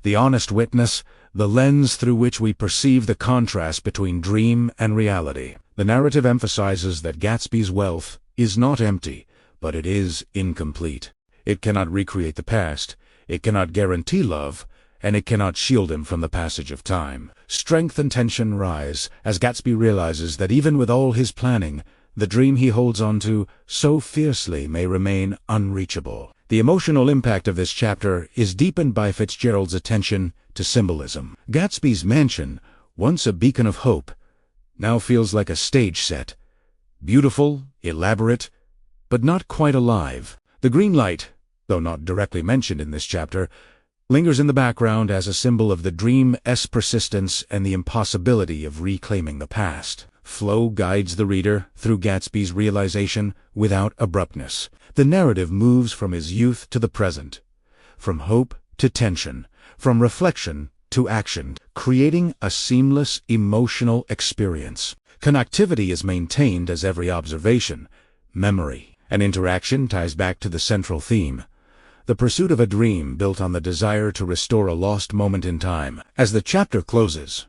the honest witness, the lens through which we perceive the contrast between dream and reality. The narrative emphasizes that Gatsby's wealth is not empty, but it is incomplete. It cannot recreate the past, it cannot guarantee love, and it cannot shield him from the passage of time. Strength and tension rise as Gatsby realizes that even with all his planning, the dream he holds on to so fiercely may remain unreachable. The emotional impact of this chapter is deepened by Fitzgerald's attention to symbolism. Gatsby's mansion, once a beacon of hope, now feels like a stage set. Beautiful, elaborate, but not quite alive. The green light, though not directly mentioned in this chapter, lingers in the background as a symbol of the dream's persistence and the impossibility of reclaiming the past. Flow guides the reader through Gatsby's realization without abruptness. The narrative moves from his youth to the present, from hope to tension, from reflection to action, creating a seamless emotional experience. Connectivity is maintained as every observation, memory, and interaction ties back to the central theme, the pursuit of a dream built on the desire to restore a lost moment in time. As the chapter closes,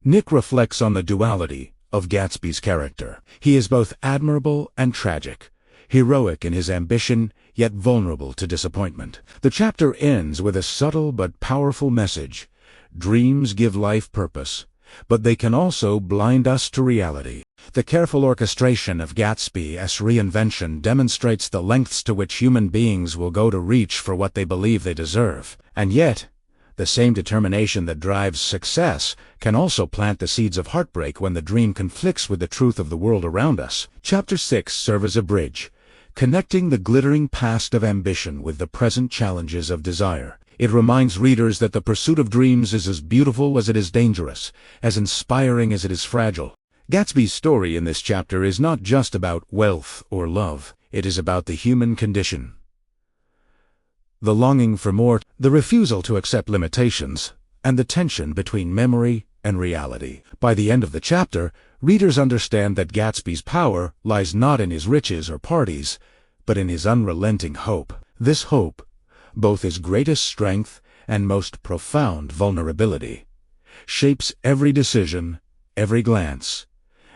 Nick reflects on the duality of Gatsby's character. He is both admirable and tragic, heroic in his ambition, yet vulnerable to disappointment. The chapter ends with a subtle but powerful message. Dreams give life purpose, but they can also blind us to reality. The careful orchestration of Gatsby's reinvention demonstrates the lengths to which human beings will go to reach for what they believe they deserve. And yet, the same determination that drives success can also plant the seeds of heartbreak when the dream conflicts with the truth of the world around us. Chapter 6 serves as a bridge, connecting the glittering past of ambition with the present challenges of desire. It reminds readers that the pursuit of dreams is as beautiful as it is dangerous, as inspiring as it is fragile. Gatsby's story in this chapter is not just about wealth or love. It is about the human condition. The longing for more, the refusal to accept limitations, and the tension between memory and reality. By the end of the chapter, readers understand that Gatsby's power lies not in his riches or parties, but in his unrelenting hope. This hope, both his greatest strength and most profound vulnerability, shapes every decision, every glance,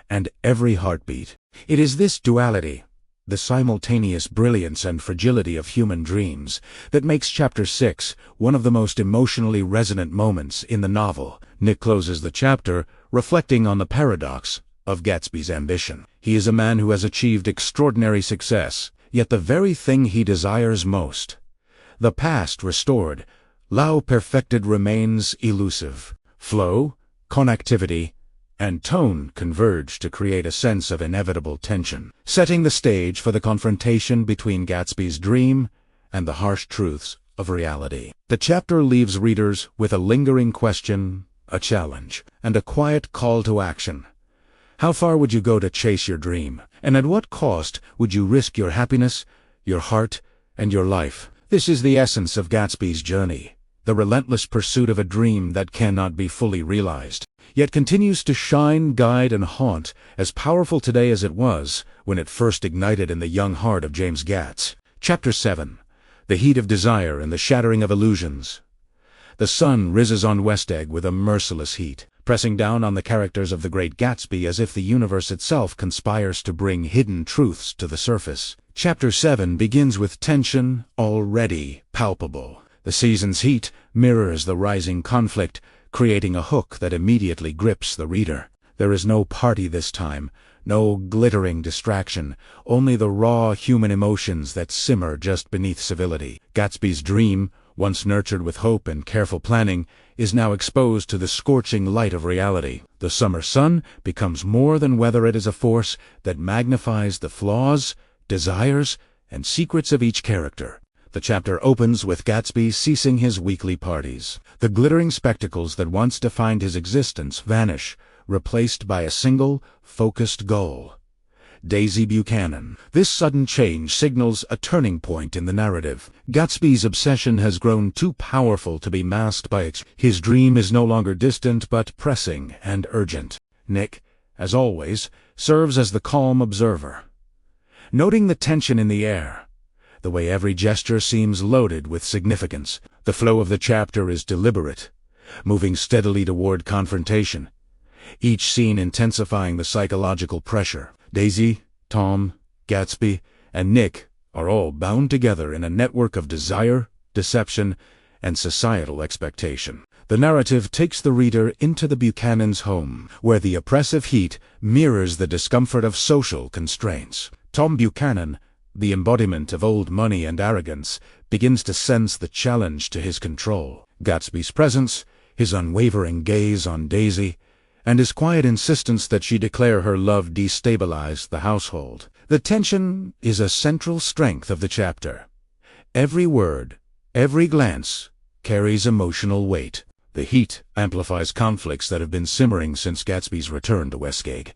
and every heartbeat. It is this duality, the simultaneous brilliance and fragility of human dreams, that makes Chapter 6 one of the most emotionally resonant moments in the novel. Nick closes the chapter reflecting on the paradox of Gatsby's ambition. He is a man who has achieved extraordinary success, yet the very thing he desires most, the past restored, now perfected, remains elusive. Flow, connectivity, and tone converge to create a sense of inevitable tension, setting the stage for the confrontation between Gatsby's dream and the harsh truths of reality. The chapter leaves readers with a lingering question, a challenge, and a quiet call to action. How far would you go to chase your dream? And at what cost would you risk your happiness, your heart, and your life? This is the essence of Gatsby's journey, the relentless pursuit of a dream that cannot be fully realized, yet continues to shine, guide, and haunt, as powerful today as it was when it first ignited in the young heart of James Gats. Chapter 7. The Heat of Desire and the Shattering of Illusions. The sun rises on West Egg with a merciless heat, pressing down on the characters of the great Gatsby as if the universe itself conspires to bring hidden truths to the surface. Chapter 7 begins with tension already palpable. The season's heat mirrors the rising conflict, creating a hook that immediately grips the reader. There is no party this time, no glittering distraction, only the raw human emotions that simmer just beneath civility. Gatsby's dream, once nurtured with hope and careful planning, is now exposed to the scorching light of reality. The summer sun becomes more than weather. It is a force that magnifies the flaws, desires, and secrets of each character. The chapter opens with Gatsby ceasing his weekly parties. The glittering spectacles that once defined his existence vanish, replaced by a single, focused goal: Daisy Buchanan. This sudden change signals a turning point in the narrative. Gatsby's obsession has grown too powerful to be masked by his dream is no longer distant but pressing and urgent. Nick, as always, serves as the calm observer, noting the tension in the air, the way every gesture seems loaded with significance. The flow of the chapter is deliberate, moving steadily toward confrontation, each scene intensifying the psychological pressure. Daisy, Tom, Gatsby, and Nick are all bound together in a network of desire, deception, and societal expectation. The narrative takes the reader into the Buchanan's home, where the oppressive heat mirrors the discomfort of social constraints. Tom Buchanan, the embodiment of old money and arrogance, begins to sense the challenge to his control. Gatsby's presence, his unwavering gaze on Daisy, and his quiet insistence that she declare her love destabilized the household. The tension is a central strength of the chapter. Every word, every glance, carries emotional weight. The heat amplifies conflicts that have been simmering since Gatsby's return to Westgate.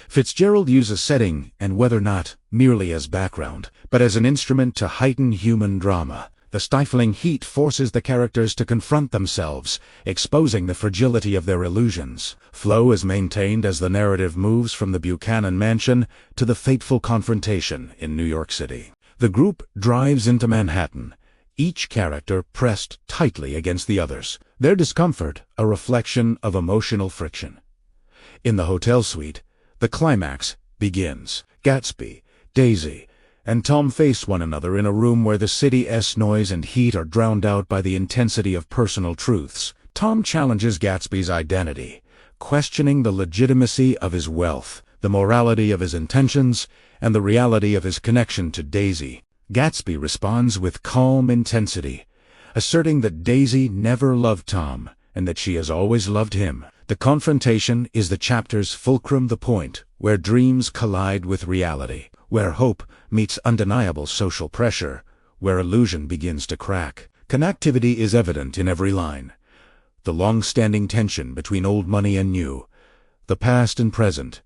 Fitzgerald uses setting and weather not merely as background, but as an instrument to heighten human drama. The stifling heat forces the characters to confront themselves, exposing the fragility of their illusions. Flow is maintained as the narrative moves from the Buchanan mansion to the fateful confrontation in New York City. The group drives into Manhattan, each character pressed tightly against the others, their discomfort a reflection of emotional friction. In the hotel suite, the climax begins. Gatsby, Daisy, and Tom face one another in a room where the city's noise and heat are drowned out by the intensity of personal truths. Tom challenges Gatsby's identity, questioning the legitimacy of his wealth, the morality of his intentions, and the reality of his connection to Daisy. Gatsby responds with calm intensity, asserting that Daisy never loved Tom and that she has always loved him. The confrontation is the chapter's fulcrum, the point where dreams collide with reality, where hope meets undeniable social pressure, where illusion begins to crack. Connectivity is evident in every line. The long-standing tension between old money and new, the past and present,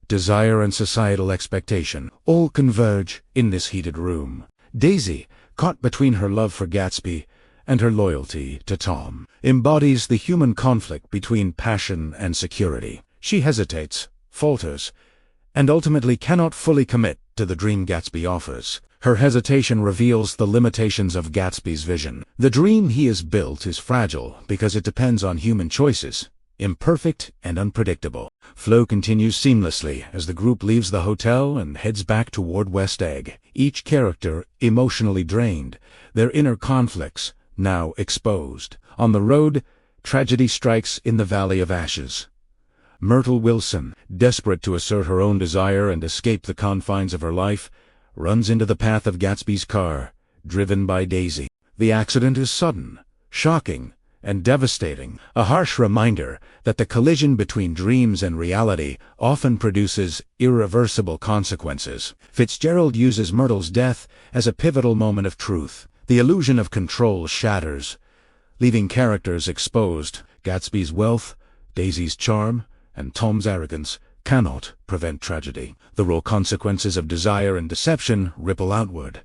desire and societal expectation, all converge in this heated room. Daisy, caught between her love for Gatsby and her loyalty to Tom, embodies the human conflict between passion and security. She hesitates, falters, and ultimately cannot fully commit to the dream Gatsby offers. Her hesitation reveals the limitations of Gatsby's vision. The dream he has built is fragile because it depends on human choices, imperfect and unpredictable. Flow continues seamlessly as the group leaves the hotel and heads back toward West Egg, each character emotionally drained, their inner conflicts now exposed. On the road, tragedy strikes in the Valley of Ashes. Myrtle Wilson, desperate to assert her own desire and escape the confines of her life, runs into the path of Gatsby's car, driven by Daisy. The accident is sudden, shocking, and devastating, a harsh reminder that the collision between dreams and reality often produces irreversible consequences. Fitzgerald uses Myrtle's death as a pivotal moment of truth. The illusion of control shatters, leaving characters exposed. Gatsby's wealth, Daisy's charm, and Tom's arrogance cannot prevent tragedy. The raw consequences of desire and deception ripple outward,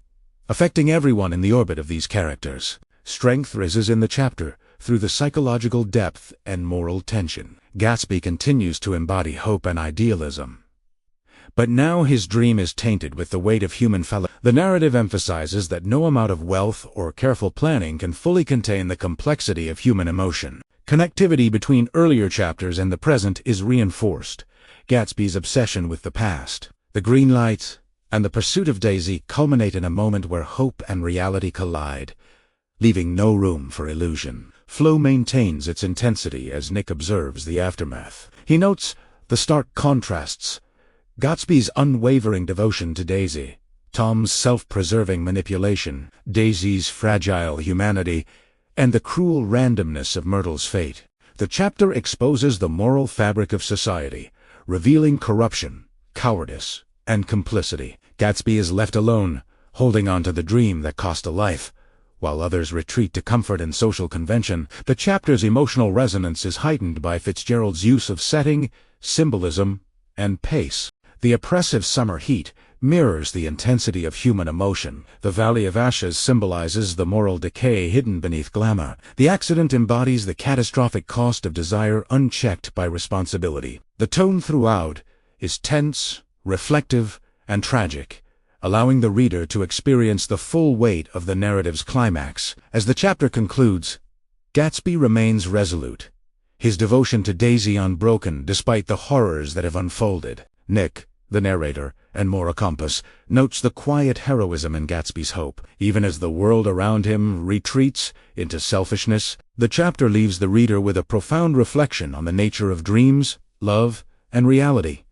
affecting everyone in the orbit of these characters. Strength rises in the chapter through the psychological depth and moral tension. Gatsby continues to embody hope and idealism, but now his dream is tainted with the weight of human fallibility. The narrative emphasizes that no amount of wealth or careful planning can fully contain the complexity of human emotion. Connectivity between earlier chapters and the present is reinforced. Gatsby's obsession with the past, the green light, and the pursuit of Daisy culminate in a moment where hope and reality collide, leaving no room for illusion. Flow maintains its intensity as Nick observes the aftermath. He notes the stark contrasts: Gatsby's unwavering devotion to Daisy, Tom's self-preserving manipulation, Daisy's fragile humanity, and the cruel randomness of Myrtle's fate. The chapter exposes the moral fabric of society, revealing corruption, cowardice, and complicity. Gatsby is left alone, holding on to the dream that cost a life, while others retreat to comfort and social convention. The chapter's emotional resonance is heightened by Fitzgerald's use of setting, symbolism, and pace. The oppressive summer heat mirrors the intensity of human emotion. The Valley of Ashes symbolizes the moral decay hidden beneath glamour. The accident embodies the catastrophic cost of desire unchecked by responsibility. The tone throughout is tense, reflective, and tragic, allowing the reader to experience the full weight of the narrative's climax. As the chapter concludes, Gatsby remains resolute, his devotion to Daisy unbroken despite the horrors that have unfolded. Nick, the narrator, and moral compass, notes the quiet heroism in Gatsby's hope. Even as the world around him retreats into selfishness, the chapter leaves the reader with a profound reflection on the nature of dreams, love, and reality.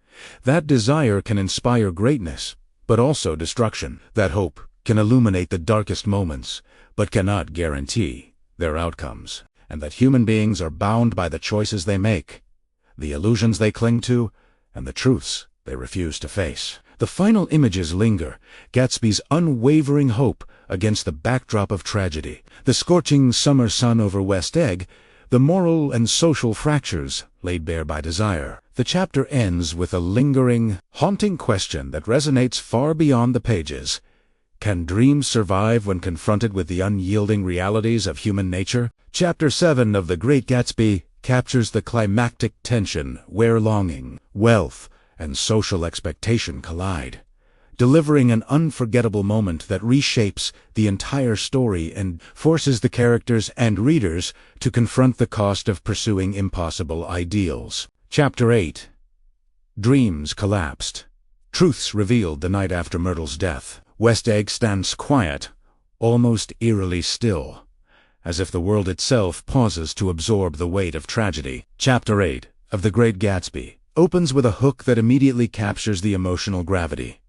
That desire can inspire greatness, but also destruction. That hope can illuminate the darkest moments, but cannot guarantee their outcomes. And that human beings are bound by the choices they make, the illusions they cling to, and the truths they refuse to face. The final images linger, Gatsby's unwavering hope against the backdrop of tragedy. The scorching summer sun over West Egg, the moral and social fractures laid bare by desire. The chapter ends with a lingering, haunting question that resonates far beyond the pages. Can dreams survive when confronted with the unyielding realities of human nature? Chapter 7 of The Great Gatsby captures the climactic tension where longing, wealth, and social expectation collide, delivering an unforgettable moment that reshapes the entire story and forces the characters and readers to confront the cost of pursuing impossible ideals. Chapter 8. Dreams collapsed. Truths revealed the night after Myrtle's death. West Egg stands quiet, almost eerily still, as if the world itself pauses to absorb the weight of tragedy. Chapter 8 of The Great Gatsby opens with a hook that immediately captures the emotional gravity.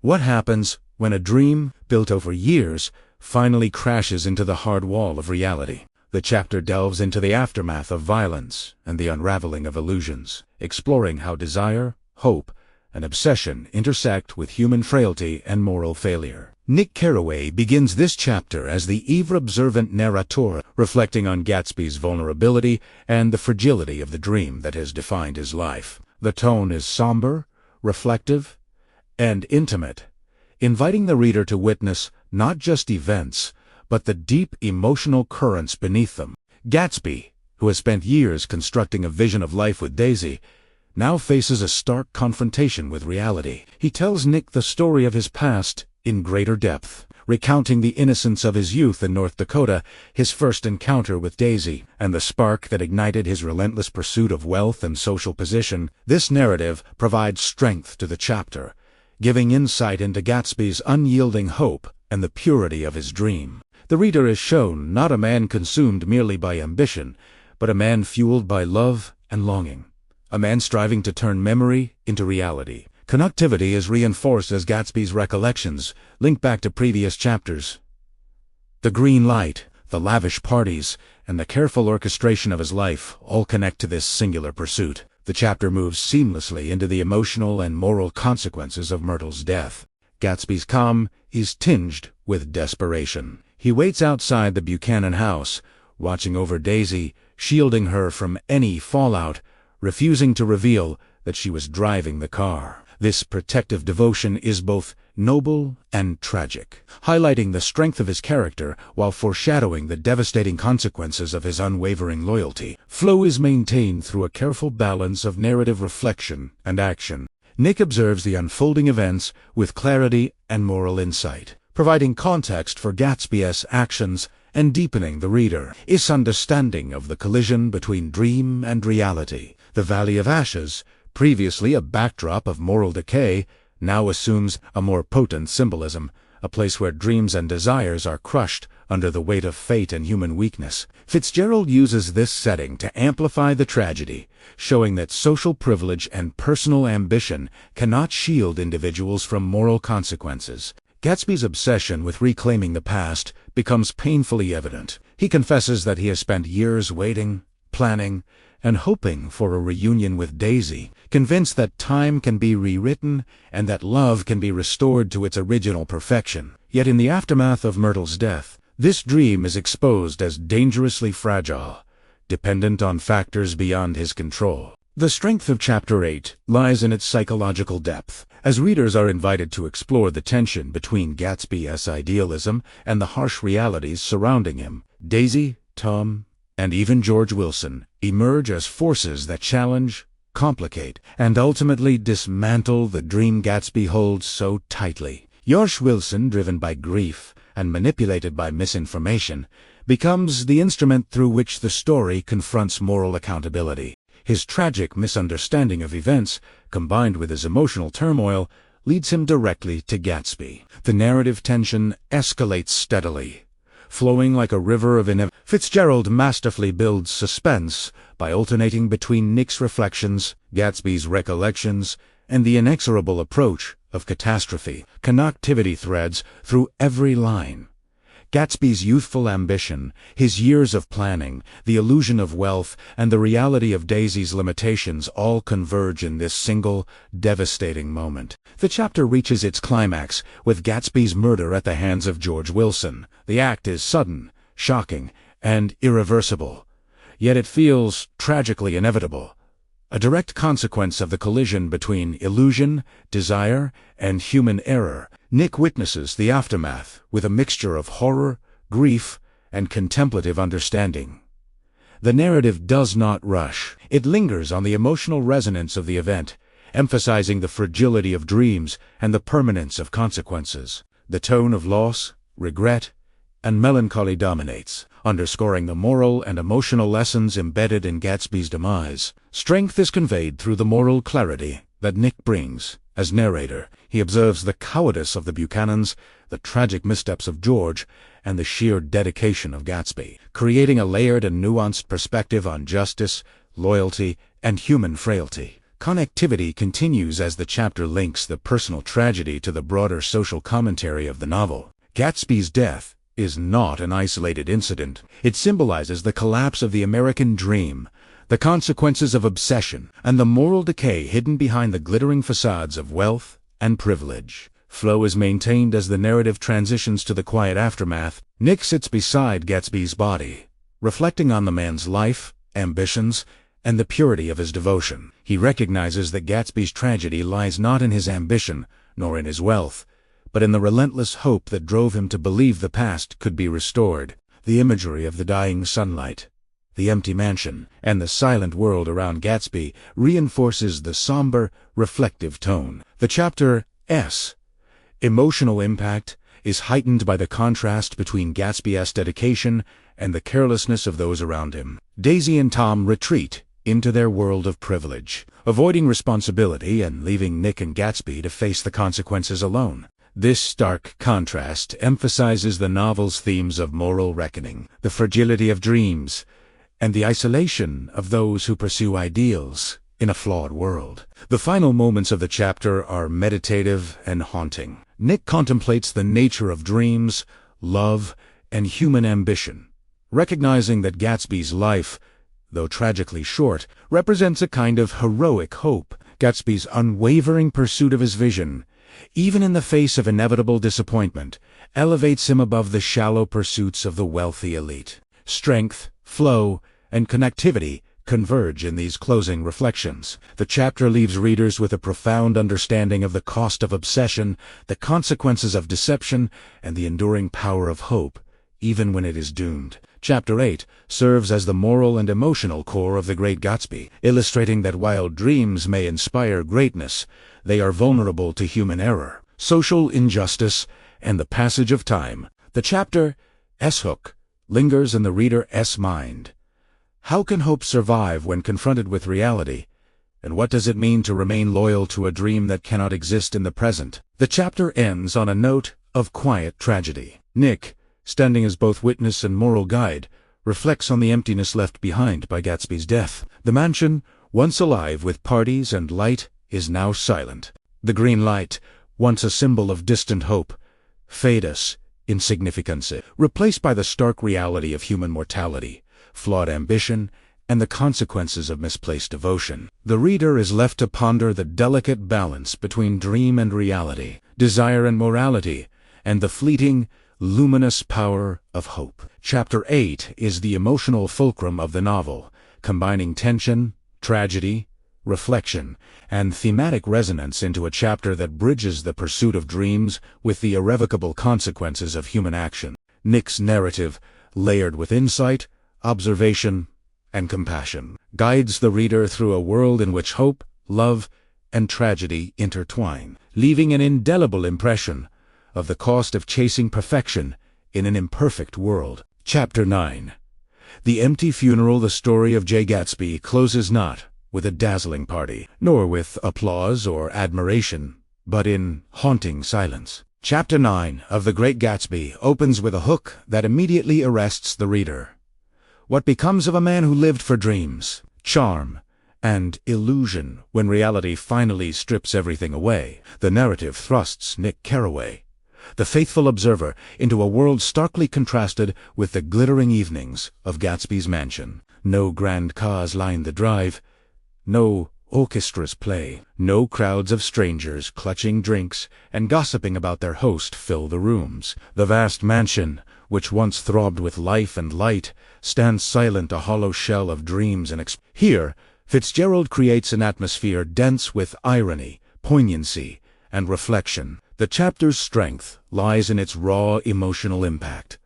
What happens when a dream, built over years, finally crashes into the hard wall of reality? The chapter delves into the aftermath of violence and the unraveling of illusions, exploring how desire, hope, and obsession intersect with human frailty and moral failure. Nick Carraway begins this chapter as the ever-observant narrator, reflecting on Gatsby's vulnerability and the fragility of the dream that has defined his life. The tone is somber, reflective, and intimate, inviting the reader to witness not just events, but the deep emotional currents beneath them. Gatsby, who has spent years constructing a vision of life with Daisy, now faces a stark confrontation with reality. He tells Nick the story of his past in greater depth, recounting the innocence of his youth in North Dakota, his first encounter with Daisy, and the spark that ignited his relentless pursuit of wealth and social position. This narrative provides strength to the chapter, giving insight into Gatsby's unyielding hope and the purity of his dream. The reader is shown not a man consumed merely by ambition, but a man fueled by love and longing, a man striving to turn memory into reality. Connectivity is reinforced as Gatsby's recollections link back to previous chapters. The green light, the lavish parties, and the careful orchestration of his life all connect to this singular pursuit. The chapter moves seamlessly into the emotional and moral consequences of Myrtle's death. Gatsby's calm is tinged with desperation. He waits outside the Buchanan house, watching over Daisy, shielding her from any fallout, refusing to reveal that she was driving the car. This protective devotion is both noble and tragic, highlighting the strength of his character while foreshadowing the devastating consequences of his unwavering loyalty. Flow is maintained through a careful balance of narrative reflection and action. Nick observes the unfolding events with clarity and moral insight, providing context for Gatsby's actions and deepening the reader's understanding of the collision between dream and reality. The Valley of Ashes, previously a backdrop of moral decay, now assumes a more potent symbolism, a place where dreams and desires are crushed under the weight of fate and human weakness. Fitzgerald uses this setting to amplify the tragedy, showing that social privilege and personal ambition cannot shield individuals from moral consequences. Gatsby's obsession with reclaiming the past becomes painfully evident. He confesses that he has spent years waiting, planning, and hoping for a reunion with Daisy, convinced that time can be rewritten and that love can be restored to its original perfection. Yet in the aftermath of Myrtle's death, this dream is exposed as dangerously fragile, dependent on factors beyond his control. The strength of Chapter 8 lies in its psychological depth, as readers are invited to explore the tension between Gatsby's idealism and the harsh realities surrounding him. Daisy, Tom, and even George Wilson emerge as forces that challenge, complicate, and ultimately dismantle the dream Gatsby holds so tightly. George Wilson, driven by grief and manipulated by misinformation, becomes the instrument through which the story confronts moral accountability. His tragic misunderstanding of events, combined with his emotional turmoil, leads him directly to Gatsby. The narrative tension escalates steadily, flowing like a river of inevitability. Fitzgerald masterfully builds suspense by alternating between Nick's reflections, Gatsby's recollections, and the inexorable approach of catastrophe. Connectivity threads through every line. Gatsby's youthful ambition, his years of planning, the illusion of wealth, and the reality of Daisy's limitations all converge in this single, devastating moment. The chapter reaches its climax with Gatsby's murder at the hands of George Wilson. The act is sudden, shocking, and irreversible, yet it feels tragically inevitable. A direct consequence of the collision between illusion, desire, and human error. Nick witnesses the aftermath with a mixture of horror, grief, and contemplative understanding. The narrative does not rush. It lingers on the emotional resonance of the event, emphasizing the fragility of dreams and the permanence of consequences. The tone of loss, regret, and melancholy dominates, underscoring the moral and emotional lessons embedded in Gatsby's demise. Strength is conveyed through the moral clarity that Nick brings. As narrator, he observes the cowardice of the Buchanans, the tragic missteps of George, and the sheer dedication of Gatsby, creating a layered and nuanced perspective on justice, loyalty, and human frailty. Connectivity continues as the chapter links the personal tragedy to the broader social commentary of the novel. Gatsby's death is not an isolated incident. It symbolizes the collapse of the American dream, the consequences of obsession, and the moral decay hidden behind the glittering facades of wealth and privilege. Flow is maintained as the narrative transitions to the quiet aftermath. Nick sits beside Gatsby's body, reflecting on the man's life, ambitions, and the purity of his devotion. He recognizes that Gatsby's tragedy lies not in his ambition, nor in his wealth, but in the relentless hope that drove him to believe the past could be restored. The imagery of the dying sunlight, the empty mansion, and the silent world around Gatsby reinforces the somber, reflective tone. The chapter's emotional impact is heightened by the contrast between Gatsby's dedication and the carelessness of those around him. Daisy and Tom retreat into their world of privilege, avoiding responsibility and leaving Nick and Gatsby to face the consequences alone. This stark contrast emphasizes the novel's themes of moral reckoning, the fragility of dreams, and the isolation of those who pursue ideals in a flawed world. The final moments of the chapter are meditative and haunting. Nick contemplates the nature of dreams, love, and human ambition, recognizing that Gatsby's life, though tragically short, represents a kind of heroic hope. Gatsby's unwavering pursuit of his vision, even in the face of inevitable disappointment, elevates him above the shallow pursuits of the wealthy elite. Strength, flow, and connectivity converge in these closing reflections. The chapter leaves readers with a profound understanding of the cost of obsession, the consequences of deception, and the enduring power of hope, even when it is doomed. Chapter 8 serves as the moral and emotional core of The Great Gatsby, illustrating that while dreams may inspire greatness, they are vulnerable to human error, social injustice, and the passage of time. The chapter's hook lingers in the reader's mind. How can hope survive when confronted with reality? And what does it mean to remain loyal to a dream that cannot exist in the present? The chapter ends on a note of quiet tragedy. Nick, standing as both witness and moral guide, reflects on the emptiness left behind by Gatsby's death. The mansion, once alive with parties and light, is now silent. The green light, once a symbol of distant hope, fades insignificance, replaced by the stark reality of human mortality, flawed ambition, and the consequences of misplaced devotion. The reader is left to ponder the delicate balance between dream and reality, desire and morality, and the fleeting, luminous power of hope. Chapter 8 is the emotional fulcrum of the novel, combining tension, tragedy, reflection, and thematic resonance into a chapter that bridges the pursuit of dreams with the irrevocable consequences of human action. Nick's narrative, layered with insight, observation, and compassion, guides the reader through a world in which hope, love, and tragedy intertwine, leaving an indelible impression of the cost of chasing perfection in an imperfect world. Chapter 9. The Empty Funeral. The story of Jay Gatsby closes not with a dazzling party, nor with applause or admiration, but in haunting silence. Chapter 9 of The Great Gatsby opens with a hook that immediately arrests the reader. What becomes of a man who lived for dreams, charm, and illusion when reality finally strips everything away? The narrative thrusts Nick Carraway, the faithful observer, into a world starkly contrasted with the glittering evenings of Gatsby's mansion. No grand cars line the drive, no orchestras play, no crowds of strangers clutching drinks and gossiping about their host fill the rooms. The vast mansion, which once throbbed with life and light, stands silent, a hollow shell of dreams and Here, Fitzgerald creates an atmosphere dense with irony, poignancy, and reflection. The chapter's strength lies in its raw emotional impact.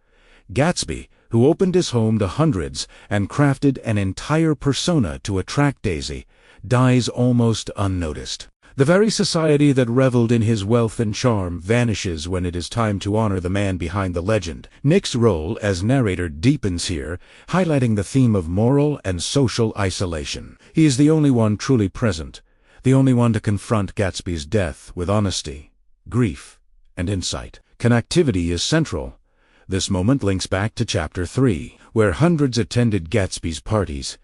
Gatsby, who opened his home to hundreds and crafted an entire persona to attract Daisy, dies almost unnoticed. The very society that reveled in his wealth and charm vanishes when it is time to honor the man behind the legend. Nick's role as narrator deepens here, highlighting the theme of moral and social isolation. He is the only one truly present, the only one to confront Gatsby's death with honesty, grief, and insight. Connectivity is central. This moment links back to Chapter 3, where hundreds attended Gatsby's parties,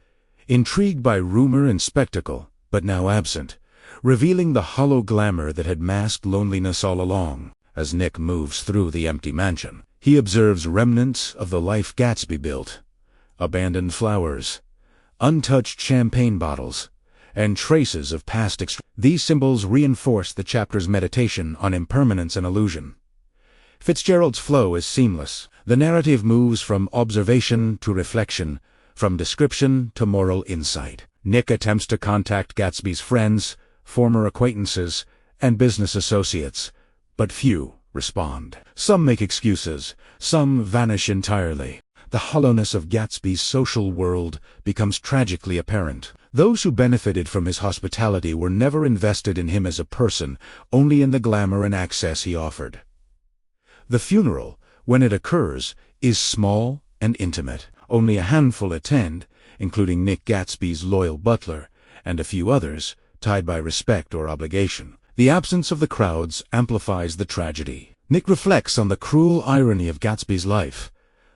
intrigued by rumor and spectacle, but now absent, revealing the hollow glamour that had masked loneliness all along. As Nick moves through the empty mansion, he observes remnants of the life Gatsby built: abandoned flowers, untouched champagne bottles, and traces of past These symbols reinforce the chapter's meditation on impermanence and illusion. Fitzgerald's flow is seamless. The narrative moves from observation to reflection, from description to moral insight. Nick attempts to contact Gatsby's friends, former acquaintances, and business associates, but few respond. Some make excuses, some vanish entirely. The hollowness of Gatsby's social world becomes tragically apparent. Those who benefited from his hospitality were never invested in him as a person, only in the glamour and access he offered. The funeral, when it occurs, is small and intimate. Only a handful attend, including Nick Gatsby's loyal butler, and a few others, tied by respect or obligation. The absence of the crowds amplifies the tragedy. Nick reflects on the cruel irony of Gatsby's life.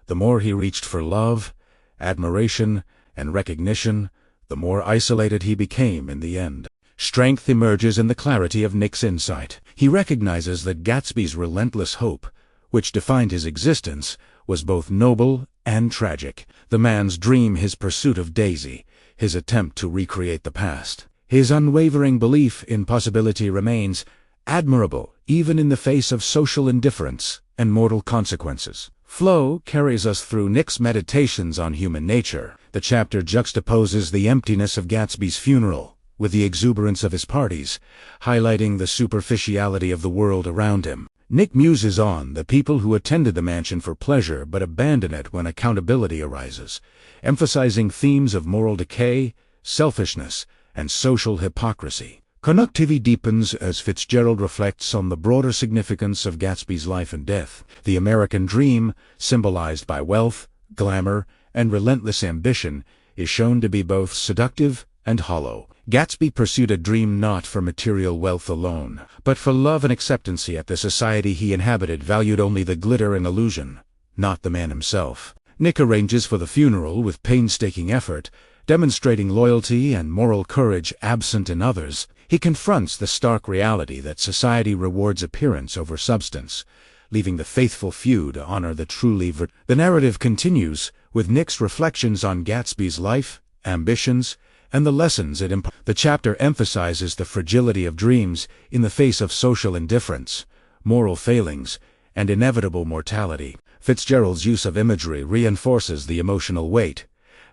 The more he reached for love, admiration, and recognition, the more isolated he became in the end. Strength emerges in the clarity of Nick's insight. He recognizes that Gatsby's relentless hope, which defined his existence, was both noble and tragic. The man's dream, his pursuit of Daisy, his attempt to recreate the past. His unwavering belief in possibility remains admirable, even in the face of social indifference and mortal consequences. Flow carries us through Nick's meditations on human nature. The chapter juxtaposes the emptiness of Gatsby's funeral with the exuberance of his parties, highlighting the superficiality of the world around him. Nick muses on the people who attended the mansion for pleasure but abandon it when accountability arises, emphasizing themes of moral decay, selfishness, and social hypocrisy. Connectivity deepens as Fitzgerald reflects on the broader significance of Gatsby's life and death. The American dream, symbolized by wealth, glamour, and relentless ambition, is shown to be both seductive and hollow. Gatsby pursued a dream not for material wealth alone, but for love and acceptance. Yet the society he inhabited valued only the glitter and illusion, not the man himself. Nick arranges for the funeral with painstaking effort, demonstrating loyalty and moral courage absent in others. He confronts the stark reality that society rewards appearance over substance, leaving the faithful few to honor the truly virtuous. The narrative continues with Nick's reflections on Gatsby's life, ambitions, and the lessons it imparts. The chapter emphasizes the fragility of dreams in the face of social indifference, moral failings, and inevitable mortality. Fitzgerald's use of imagery reinforces the emotional weight.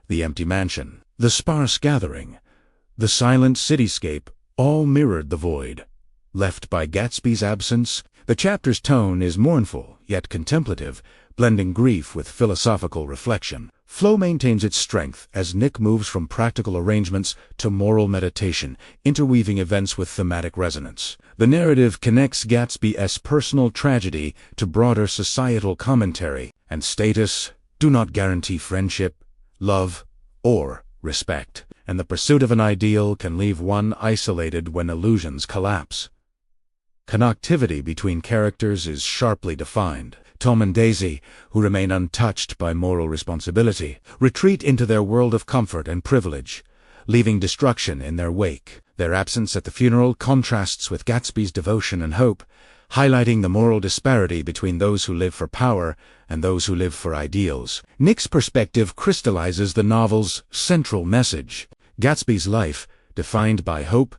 The empty mansion, the sparse gathering, the silent cityscape all mirrored the void left by Gatsby's absence. The chapter's tone is mournful yet contemplative, blending grief with philosophical reflection. Flow maintains its strength as Nick moves from practical arrangements to moral meditation, interweaving events with thematic resonance. The narrative connects Gatsby's personal tragedy to broader societal commentary and status, do not guarantee friendship, love, or respect, and the pursuit of an ideal can leave one isolated when illusions collapse. Connectivity between characters is sharply defined. Tom and Daisy, who remain untouched by moral responsibility, retreat into their world of comfort and privilege, leaving destruction in their wake. Their absence at the funeral contrasts with Gatsby's devotion and hope, highlighting the moral disparity between those who live for power and those who live for ideals. Nick's perspective crystallizes the novel's central message. Gatsby's life, defined by hope,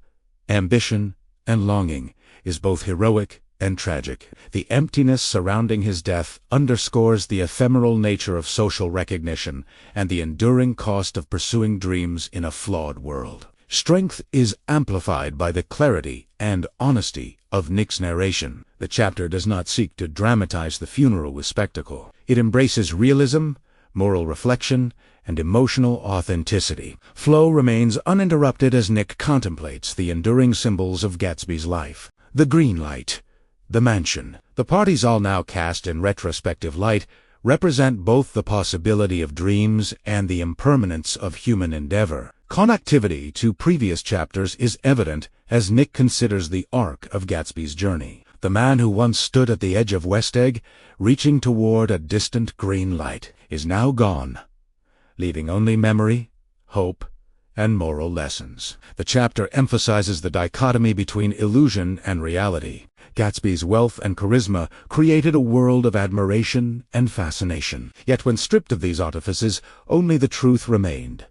ambition, and longing, is both heroic and tragic. The emptiness surrounding his death underscores the ephemeral nature of social recognition and the enduring cost of pursuing dreams in a flawed world. Strength is amplified by the clarity and honesty of Nick's narration. The chapter does not seek to dramatize the funeral with spectacle. It embraces realism, moral reflection, and emotional authenticity. Flow remains uninterrupted as Nick contemplates the enduring symbols of Gatsby's life. The green light, the mansion. The parties, all now cast in retrospective light, represent both the possibility of dreams and the impermanence of human endeavor. Connectivity to previous chapters is evident as Nick considers the arc of Gatsby's journey. The man who once stood at the edge of West Egg, reaching toward a distant green light, is now gone, leaving only memory, hope, and moral lessons. The chapter emphasizes the dichotomy between illusion and reality. Gatsby's wealth and charisma created a world of admiration and fascination. Yet when stripped of these artifices, only the truth remained.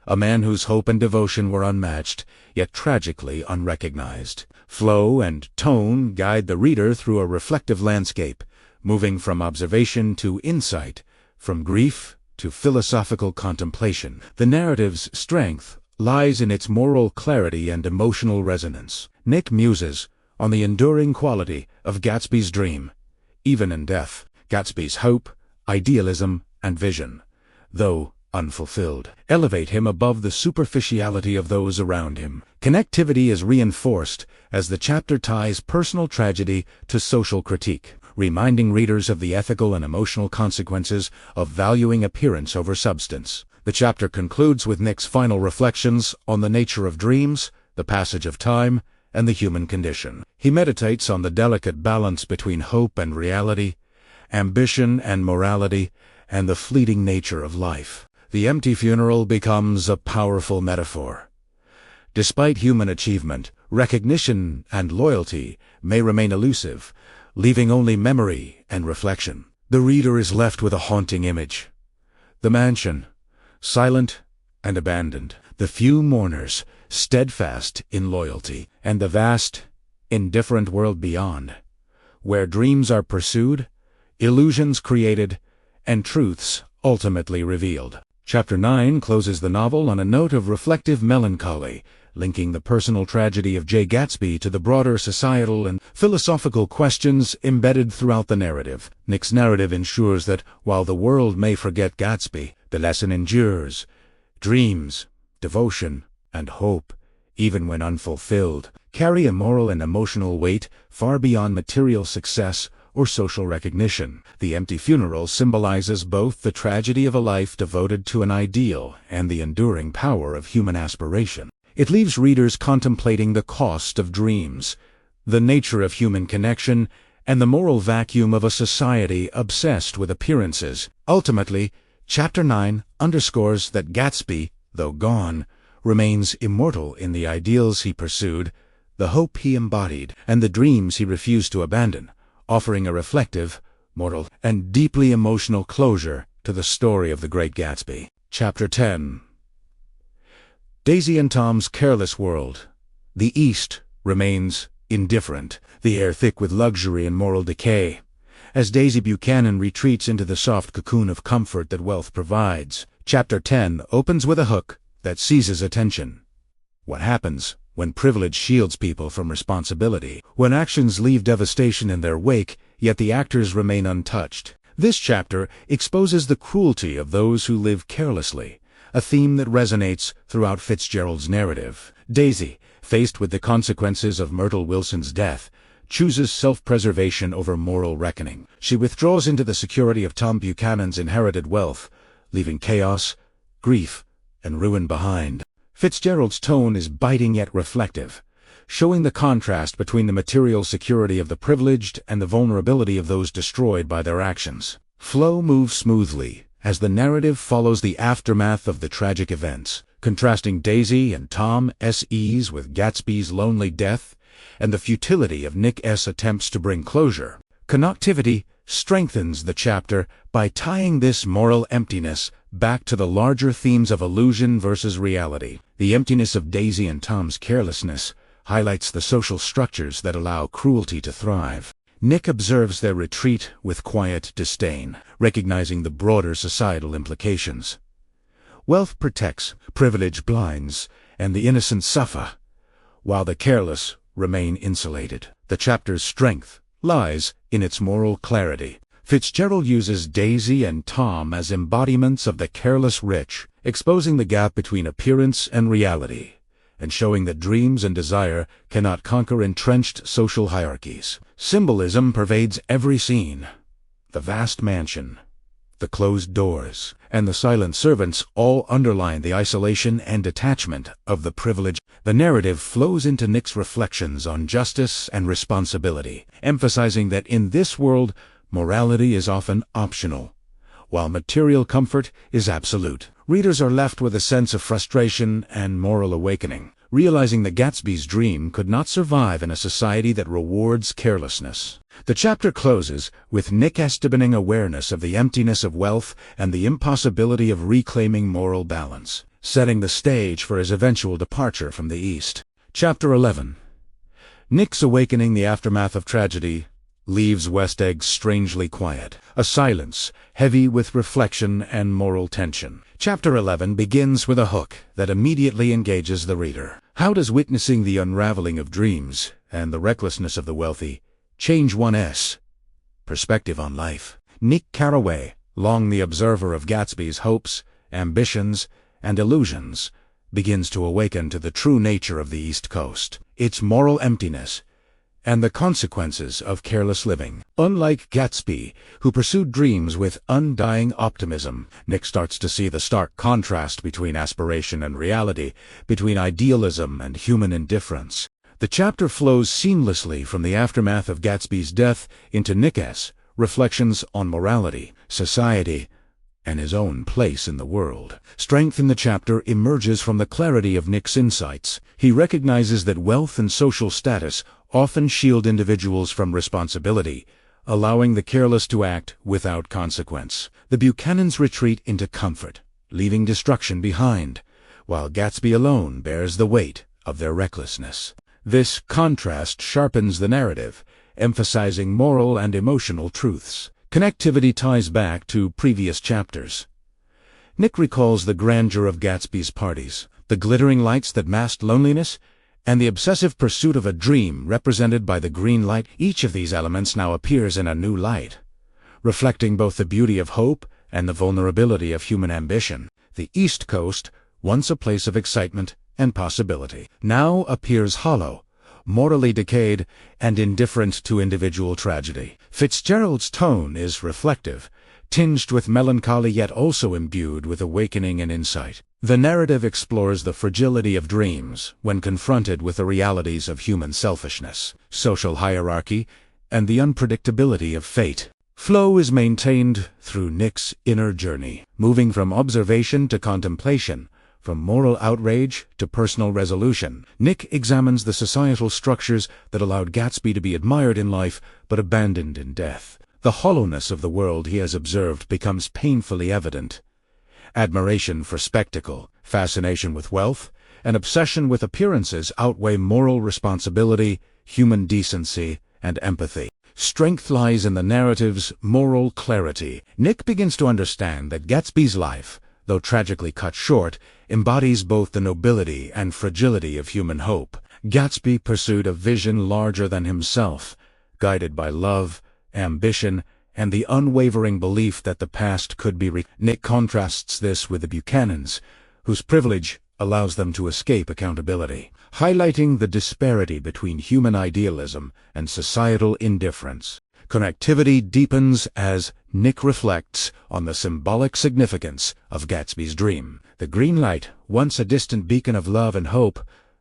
A man whose hope and devotion were unmatched, yet tragically unrecognized. Flow and tone guide the reader through a reflective landscape, moving from observation to insight, from grief to philosophical contemplation. The narrative's strength lies in its moral clarity and emotional resonance. Nick muses on the enduring quality of Gatsby's dream, even in death. Gatsby's hope, idealism, and vision, though unfulfilled, elevate him above the superficiality of those around him. Connectivity is reinforced as the chapter ties personal tragedy to social critique, reminding readers of the ethical and emotional consequences of valuing appearance over substance. The chapter concludes with Nick's final reflections on the nature of dreams, the passage of time, and the human condition. He meditates on the delicate balance between hope and reality, ambition and morality, and the fleeting nature of life. The empty funeral becomes a powerful metaphor. Despite human achievement, recognition and loyalty may remain elusive, leaving only memory and reflection. The reader is left with a haunting image. The mansion, silent and abandoned. The few mourners, steadfast in loyalty. And the vast, indifferent world beyond, where dreams are pursued, illusions created, and truths ultimately revealed. Chapter 9 closes the novel on a note of reflective melancholy, linking the personal tragedy of J. Gatsby to the broader societal and philosophical questions embedded throughout the narrative. Nick's narrative ensures that, while the world may forget Gatsby, the lesson endures. Dreams, devotion, and hope, even when unfulfilled, carry a moral and emotional weight far beyond material success or social recognition. The empty funeral symbolizes both the tragedy of a life devoted to an ideal and the enduring power of human aspiration. It leaves readers contemplating the cost of dreams, the nature of human connection, and the moral vacuum of a society obsessed with appearances. Ultimately, Chapter 9 underscores that Gatsby, though gone, remains immortal in the ideals he pursued, the hope he embodied, and the dreams he refused to abandon, offering a reflective, moral, and deeply emotional closure to the story of the Great Gatsby. Chapter 10. Daisy and Tom's careless world. The East remains indifferent, the air thick with luxury and moral decay. As Daisy Buchanan retreats into the soft cocoon of comfort that wealth provides, Chapter 10 opens with a hook that seizes attention. What happens when privilege shields people from responsibility, when actions leave devastation in their wake, yet the actors remain untouched? This chapter exposes the cruelty of those who live carelessly, a theme that resonates throughout Fitzgerald's narrative. Daisy, faced with the consequences of Myrtle Wilson's death, chooses self-preservation over moral reckoning. She withdraws into the security of Tom Buchanan's inherited wealth, leaving chaos, grief, and ruin behind. Fitzgerald's tone is biting yet reflective, showing the contrast between the material security of the privileged and the vulnerability of those destroyed by their actions. Flow moves smoothly as the narrative follows the aftermath of the tragic events, contrasting Daisy and Tom's ease with Gatsby's lonely death and the futility of Nick's attempts to bring closure. Connectivity strengthens the chapter by tying this moral emptiness back to the larger themes of illusion versus reality. The emptiness of Daisy and Tom's carelessness highlights the social structures that allow cruelty to thrive. Nick observes their retreat with quiet disdain, recognizing the broader societal implications. Wealth protects, privilege blinds, and the innocent suffer, while the careless remain insulated. The chapter's strength lies in its moral clarity. Fitzgerald uses Daisy and Tom as embodiments of the careless rich, exposing the gap between appearance and reality, and showing that dreams and desire cannot conquer entrenched social hierarchies. Symbolism pervades every scene. The vast mansion, the closed doors, and the silent servants all underline the isolation and detachment of the privileged. The narrative flows into Nick's reflections on justice and responsibility, emphasizing that in this world, morality is often optional, while material comfort is absolute. Readers are left with a sense of frustration and moral awakening, realizing that Gatsby's dream could not survive in a society that rewards carelessness. The chapter closes with Nick's deepening awareness of the emptiness of wealth and the impossibility of reclaiming moral balance, setting the stage for his eventual departure from the East. Chapter 11. Nick's awakening. The aftermath of tragedy leaves West Egg strangely quiet, a silence heavy with reflection and moral tension. Chapter 11 begins with a hook that immediately engages the reader. How does witnessing the unraveling of dreams and the recklessness of the wealthy change one's perspective on life? Nick Carraway, long the observer of Gatsby's hopes, ambitions, and illusions, begins to awaken to the true nature of the East Coast, its moral emptiness, and the consequences of careless living. Unlike Gatsby, who pursued dreams with undying optimism, Nick starts to see the stark contrast between aspiration and reality, between idealism and human indifference. The chapter flows seamlessly from the aftermath of Gatsby's death into Nick's reflections on morality, society, and his own place in the world. Strength in the chapter emerges from the clarity of Nick's insights. He recognizes that wealth and social status often shield individuals from responsibility, allowing the careless to act without consequence. The Buchanans retreat into comfort, leaving destruction behind, while Gatsby alone bears the weight of their recklessness. This contrast sharpens the narrative, emphasizing moral and emotional truths. Connectivity ties back to previous chapters. Nick recalls the grandeur of Gatsby's parties, the glittering lights that masked loneliness, and the obsessive pursuit of a dream represented by the green light. Each of these elements now appears in a new light, reflecting both the beauty of hope and the vulnerability of human ambition. The East Coast, once a place of excitement and possibility, now appears hollow, morally decayed, and indifferent to individual tragedy. Fitzgerald's tone is reflective, tinged with melancholy yet also imbued with awakening and insight. The narrative explores the fragility of dreams when confronted with the realities of human selfishness, social hierarchy, and the unpredictability of fate. Flow is maintained through Nick's inner journey, moving from observation to contemplation, from moral outrage to personal resolution. Nick examines the societal structures that allowed Gatsby to be admired in life but abandoned in death. The hollowness of the world he has observed becomes painfully evident. Admiration for spectacle, fascination with wealth, and obsession with appearances outweigh moral responsibility, human decency, and empathy. Strength lies in the narrative's moral clarity. Nick begins to understand that Gatsby's life, though tragically cut short, embodies both the nobility and fragility of human hope. Gatsby pursued a vision larger than himself, guided by love, ambition, and the unwavering belief that the past could be Nick contrasts this with the Buchanans, whose privilege allows them to escape accountability. highlighting the disparity between human idealism and societal indifference. Connectivity deepens as Nick reflects on the symbolic significance of Gatsby's dream. The green light, once a distant beacon of love and hope,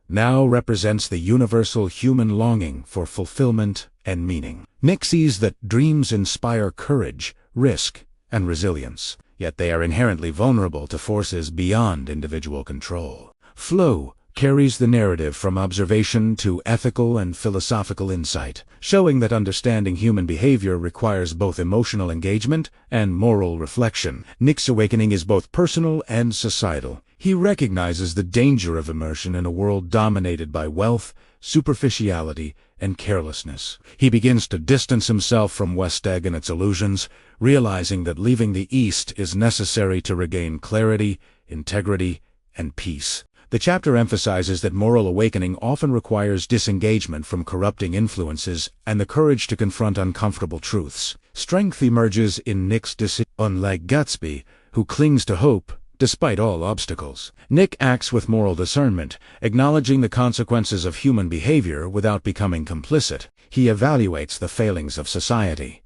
now represents the universal human longing for fulfillment and meaning. Nick sees that dreams inspire courage, risk, and resilience, yet they are inherently vulnerable to forces beyond individual control. Flow carries the narrative from observation to ethical and philosophical insight, showing that understanding human behavior requires both emotional engagement and moral reflection. Nick's awakening is both personal and societal. He recognizes the danger of immersion in a world dominated by wealth, superficiality, and carelessness. He begins to distance himself from West Egg and its illusions, realizing that leaving the East is necessary to regain clarity, integrity, and peace. The chapter emphasizes that moral awakening often requires disengagement from corrupting influences and the courage to confront uncomfortable truths. Strength emerges in Nick's decision, unlike Gatsby, who clings to hope despite all obstacles. Nick acts with moral discernment, acknowledging the consequences of human behavior without becoming complicit. He evaluates the failings of society,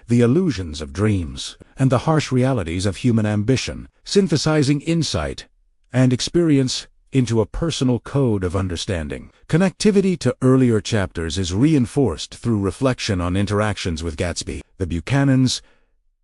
the illusions of dreams, and the harsh realities of human ambition, synthesizing insight and experience into a personal code of understanding. Connectivity to earlier chapters is reinforced through reflection on interactions with Gatsby, the Buchanans,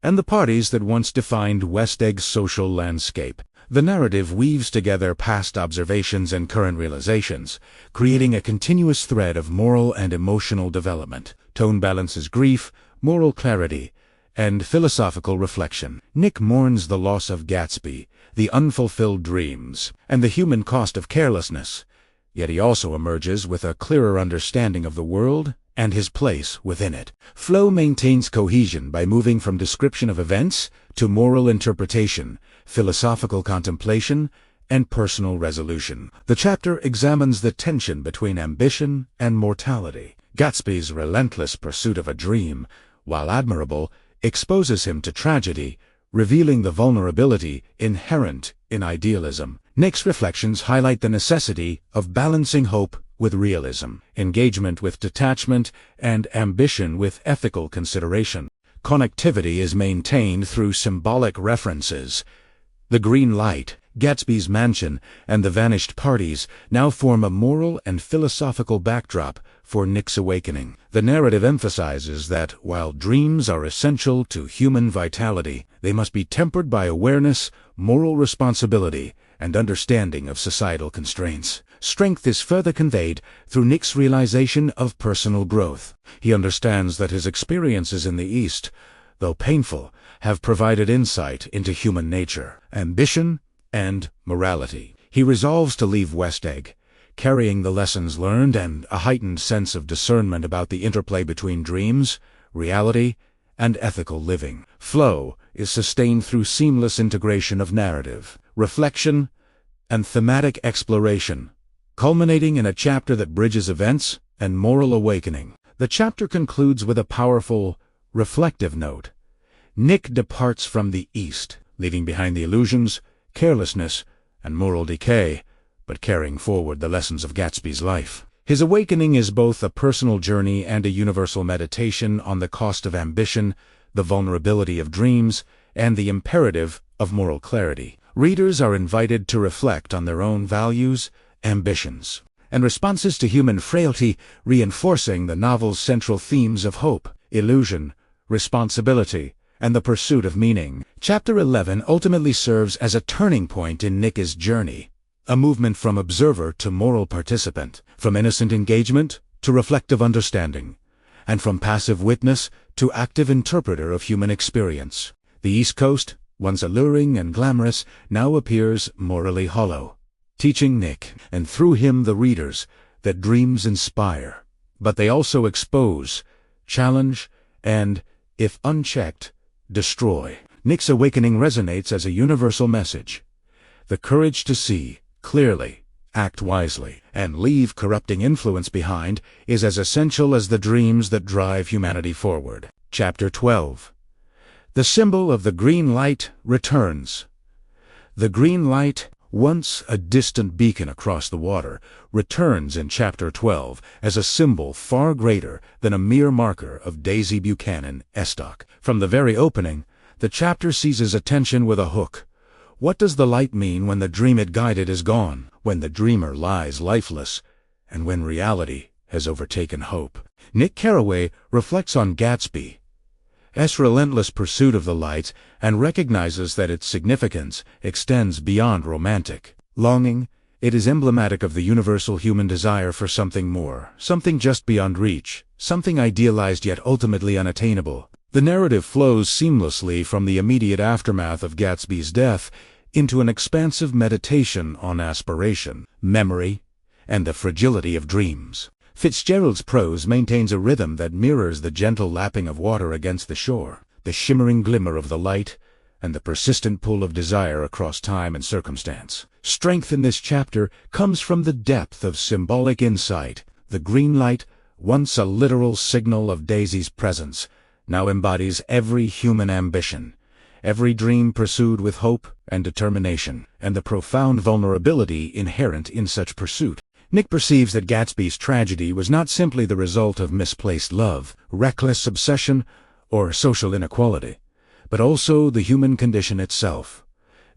and the parties that once defined West Egg's social landscape. The narrative weaves together past observations and current realizations, creating a continuous thread of moral and emotional development. Tone balances grief, moral clarity, and philosophical reflection. Nick mourns the loss of Gatsby, the unfulfilled dreams, and the human cost of carelessness, yet he also emerges with a clearer understanding of the world and his place within it. Flow maintains cohesion by moving from description of events to moral interpretation, philosophical contemplation, and personal resolution. The chapter examines the tension between ambition and mortality. Gatsby's relentless pursuit of a dream, while admirable, exposes him to tragedy, revealing the vulnerability inherent in idealism. Nick's reflections highlight the necessity of balancing hope with realism, engagement with detachment, and ambition with ethical consideration. Connectivity is maintained through symbolic references. The green light, Gatsby's mansion, and the vanished parties now form a moral and philosophical backdrop for Nick's awakening. The narrative emphasizes that, while dreams are essential to human vitality, they must be tempered by awareness, moral responsibility, and understanding of societal constraints. Strength is further conveyed through Nick's realization of personal growth. He understands that his experiences in the East, though painful, have provided insight into human nature, ambition, and morality. He resolves to leave West Egg, carrying the lessons learned and a heightened sense of discernment about the interplay between dreams, reality, and ethical living. Flow is sustained through seamless integration of narrative, reflection, and thematic exploration, culminating in a chapter that bridges events and moral awakening. The chapter concludes with a powerful, reflective note. Nick departs from the East, leaving behind the illusions, carelessness, and moral decay, but carrying forward the lessons of Gatsby's life. His awakening is both a personal journey and a universal meditation on the cost of ambition, the vulnerability of dreams, and the imperative of moral clarity. Readers are invited to reflect on their own values, ambitions, and responses to human frailty, reinforcing the novel's central themes of hope, illusion, responsibility, and the pursuit of meaning. Chapter 11 ultimately serves as a turning point in Nick's journey, a movement from observer to moral participant, from innocent engagement to reflective understanding, and from passive witness to active interpreter of human experience. The East Coast, once alluring and glamorous, now appears morally hollow, teaching Nick, and through him the readers, that dreams inspire, but they also expose, challenge, and, if unchecked, destroy. Nick's awakening resonates as a universal message. The courage to see clearly, act wisely, and leave corrupting influence behind is as essential as the dreams that drive humanity forward. Chapter 12. The symbol of the green light returns. The green light, once a distant beacon across the water, returns in Chapter 12 as a symbol far greater than a mere marker of Daisy Buchanan Estock. From the very opening, the chapter seizes attention with a hook. What does the light mean when the dream it guided is gone, when the dreamer lies lifeless, and when reality has overtaken hope? Nick Carraway reflects on Gatsby's relentless pursuit of the light and recognizes that its significance extends beyond romantic longing. It is emblematic of the universal human desire for something more, something just beyond reach, something idealized yet ultimately unattainable. The narrative flows seamlessly from the immediate aftermath of Gatsby's death into an expansive meditation on aspiration, memory, and the fragility of dreams. Fitzgerald's prose maintains a rhythm that mirrors the gentle lapping of water against the shore, the shimmering glimmer of the light, and the persistent pull of desire across time and circumstance. Strength in this chapter comes from the depth of symbolic insight. The green light, once a literal signal of Daisy's presence, now embodies every human ambition, every dream pursued with hope and determination, and the profound vulnerability inherent in such pursuit. Nick perceives that Gatsby's tragedy was not simply the result of misplaced love, reckless obsession, or social inequality, but also the human condition itself,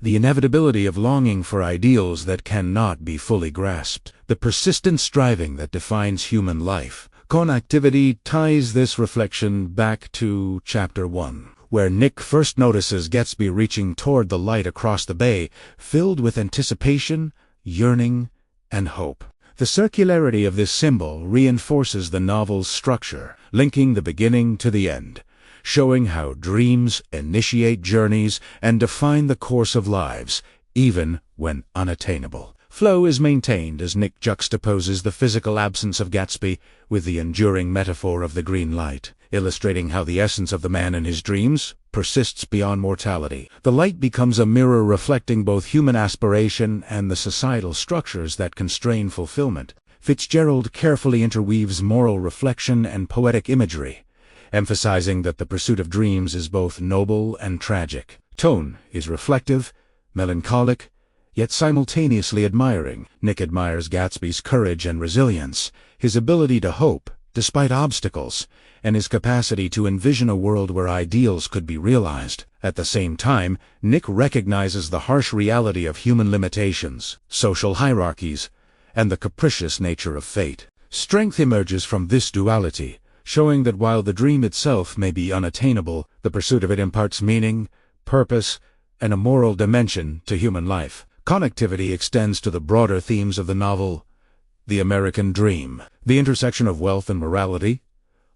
the inevitability of longing for ideals that cannot be fully grasped, the persistent striving that defines human life. Connectivity ties this reflection back to Chapter 1, where Nick first notices Gatsby reaching toward the light across the bay, filled with anticipation, yearning, and hope. The circularity of this symbol reinforces the novel's structure, linking the beginning to the end, showing how dreams initiate journeys and define the course of lives, even when unattainable. Flow is maintained as Nick juxtaposes the physical absence of Gatsby with the enduring metaphor of the green light, illustrating how the essence of the man in his dreams persists beyond mortality. The light becomes a mirror reflecting both human aspiration and the societal structures that constrain fulfillment. Fitzgerald carefully interweaves moral reflection and poetic imagery, emphasizing that the pursuit of dreams is both noble and tragic. Tone is reflective, melancholic, yet simultaneously admiring. Nick admires Gatsby's courage and resilience, his ability to hope despite obstacles, and his capacity to envision a world where ideals could be realized. At the same time, Nick recognizes the harsh reality of human limitations, social hierarchies, and the capricious nature of fate. Strength emerges from this duality, showing that while the dream itself may be unattainable, the pursuit of it imparts meaning, purpose, and a moral dimension to human life. Connectivity extends to the broader themes of the novel, the American dream, the intersection of wealth and morality,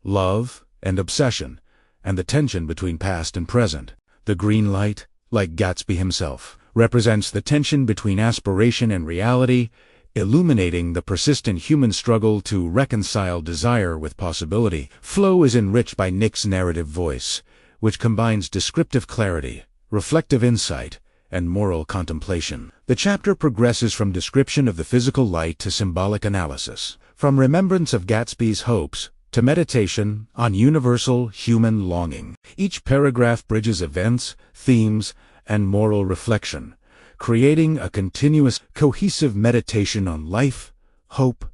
love and obsession, and the tension between past and present. The green light, like Gatsby himself, represents the tension between aspiration and reality, illuminating the persistent human struggle to reconcile desire with possibility. Flow is enriched by Nick's narrative voice, which combines descriptive clarity, reflective insight, and moral contemplation. The chapter progresses from description of the physical light to symbolic analysis, from remembrance of Gatsby's hopes to meditation on universal human longing. Each paragraph bridges events, themes, and moral reflection, creating a continuous, cohesive meditation on life, hope,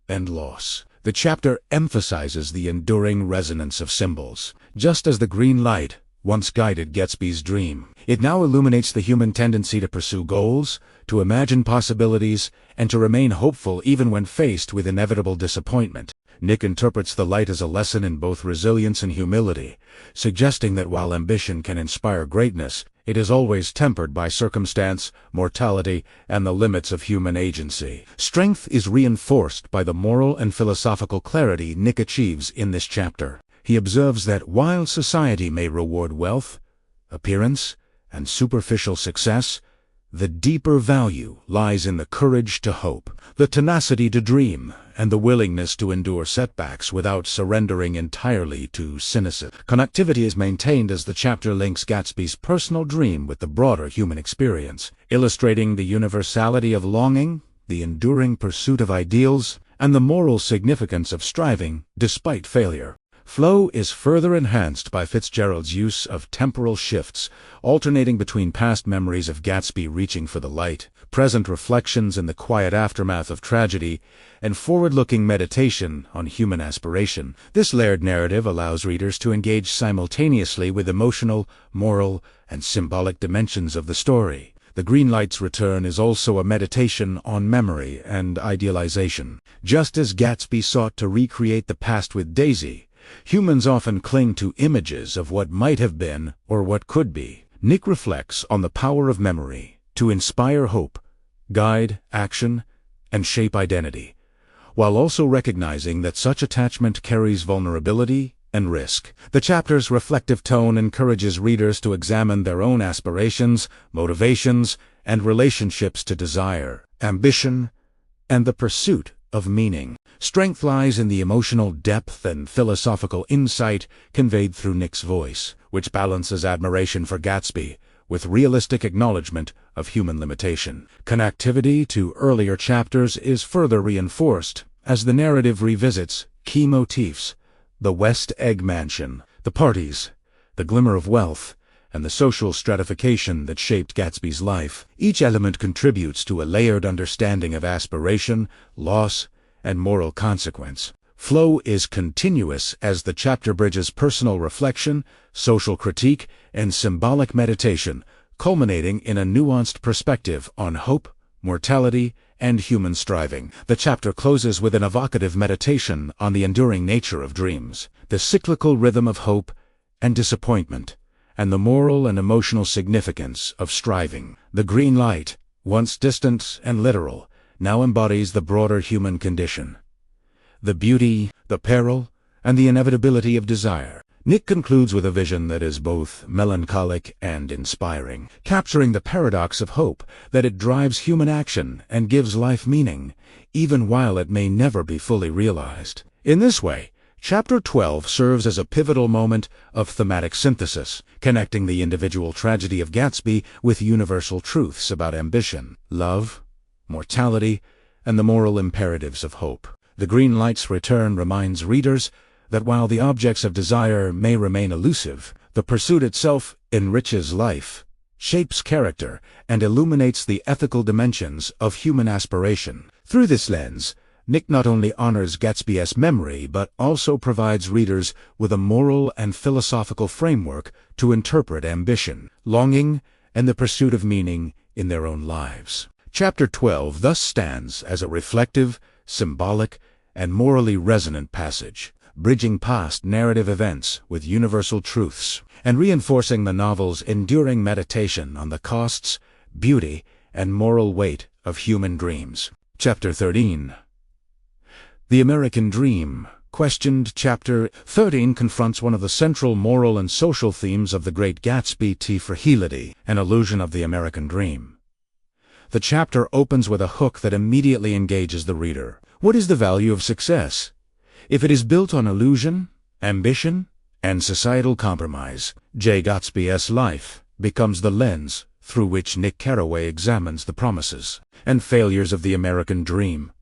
and loss. The chapter emphasizes the enduring resonance of symbols. Just as the green light once guided Gatsby's dream, it now illuminates the human tendency to pursue goals, to imagine possibilities, and to remain hopeful even when faced with inevitable disappointment. Nick interprets the light as a lesson in both resilience and humility, suggesting that while ambition can inspire greatness, it is always tempered by circumstance, mortality, and the limits of human agency. Strength is reinforced by the moral and philosophical clarity Nick achieves in this chapter. He observes that while society may reward wealth, appearance, and superficial success, the deeper value lies in the courage to hope, the tenacity to dream, and the willingness to endure setbacks without surrendering entirely to cynicism. Connectivity is maintained as the chapter links Gatsby's personal dream with the broader human experience, illustrating the universality of longing, the enduring pursuit of ideals, and the moral significance of striving despite failure. Flow is further enhanced by Fitzgerald's use of temporal shifts, alternating between past memories of Gatsby reaching for the light, present reflections in the quiet aftermath of tragedy, and forward-looking meditation on human aspiration. This layered narrative allows readers to engage simultaneously with emotional, moral, and symbolic dimensions of the story. The Green Light's Return is also a meditation on memory and idealization. Just as Gatsby sought to recreate the past with Daisy, humans often cling to images of what might have been or what could be. Nick reflects on the power of memory to inspire hope, guide action, and shape identity, while also recognizing that such attachment carries vulnerability and risk. The chapter's reflective tone encourages readers to examine their own aspirations, motivations, and relationships to desire, ambition, and the pursuit of meaning. Strength lies in the emotional depth and philosophical insight conveyed through Nick's voice, which balances admiration for Gatsby with realistic acknowledgement of human limitation. Connectivity to earlier chapters is further reinforced as the narrative revisits key motifs: the West Egg Mansion, the parties, the glimmer of wealth, and the social stratification that shaped Gatsby's life. Each element contributes to a layered understanding of aspiration, loss, and moral consequence. Flow is continuous as the chapter bridges personal reflection, social critique, and symbolic meditation, culminating in a nuanced perspective on hope, mortality, and human striving. The chapter closes with an evocative meditation on the enduring nature of dreams, the cyclical rhythm of hope and disappointment, and the moral and emotional significance of striving. The green light, once distant and literal, now embodies the broader human condition, the beauty, the peril, and the inevitability of desire. Nick concludes with a vision that is both melancholic and inspiring, capturing the paradox of hope, that it drives human action and gives life meaning, even while it may never be fully realized. In this way, Chapter 12 serves as a pivotal moment of thematic synthesis, connecting the individual tragedy of Gatsby with universal truths about ambition, love, mortality, and the moral imperatives of hope. The Green Light's Return reminds readers that while the objects of desire may remain elusive, the pursuit itself enriches life, shapes character, and illuminates the ethical dimensions of human aspiration. Through this lens, Nick not only honors Gatsby's memory, but also provides readers with a moral and philosophical framework to interpret ambition, longing, and the pursuit of meaning in their own lives. Chapter 12 thus stands as a reflective, symbolic, and morally resonant passage, bridging past narrative events with universal truths, and reinforcing the novel's enduring meditation on the costs, beauty, and moral weight of human dreams. Chapter 13. The American Dream. Questioned. Chapter 13 confronts one of the central moral and social themes of The Great Gatsby, T. Fragility, an illusion of the American dream. The chapter opens with a hook that immediately engages the reader. What is the value of success if it is built on illusion, ambition, and societal compromise? J. Gatsby's life becomes the lens through which Nick Carraway examines the promises and failures of the American dream,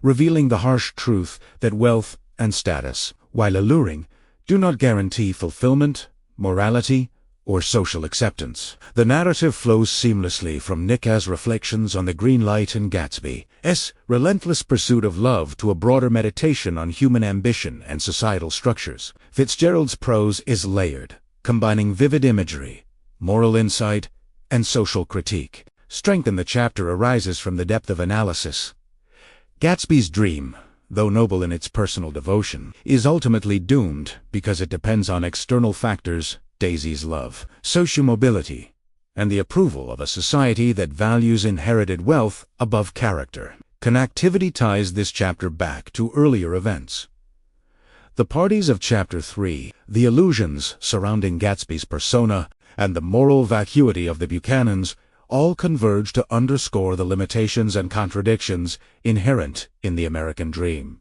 revealing the harsh truth that wealth and status, while alluring, do not guarantee fulfillment, morality, or social acceptance. The narrative flows seamlessly from Nick's reflections on the green light and Gatsby's relentless pursuit of love to a broader meditation on human ambition and societal structures. Fitzgerald's prose is layered, combining vivid imagery, moral insight, and social critique. Strength in the chapter arises from the depth of analysis. Gatsby's dream, though noble in its personal devotion, is ultimately doomed because it depends on external factors: Daisy's love, social mobility, and the approval of a society that values inherited wealth above character. Connectivity ties this chapter back to earlier events. The parties of Chapter 3, the illusions surrounding Gatsby's persona, and the moral vacuity of the Buchanans all converge to underscore the limitations and contradictions inherent in the American dream.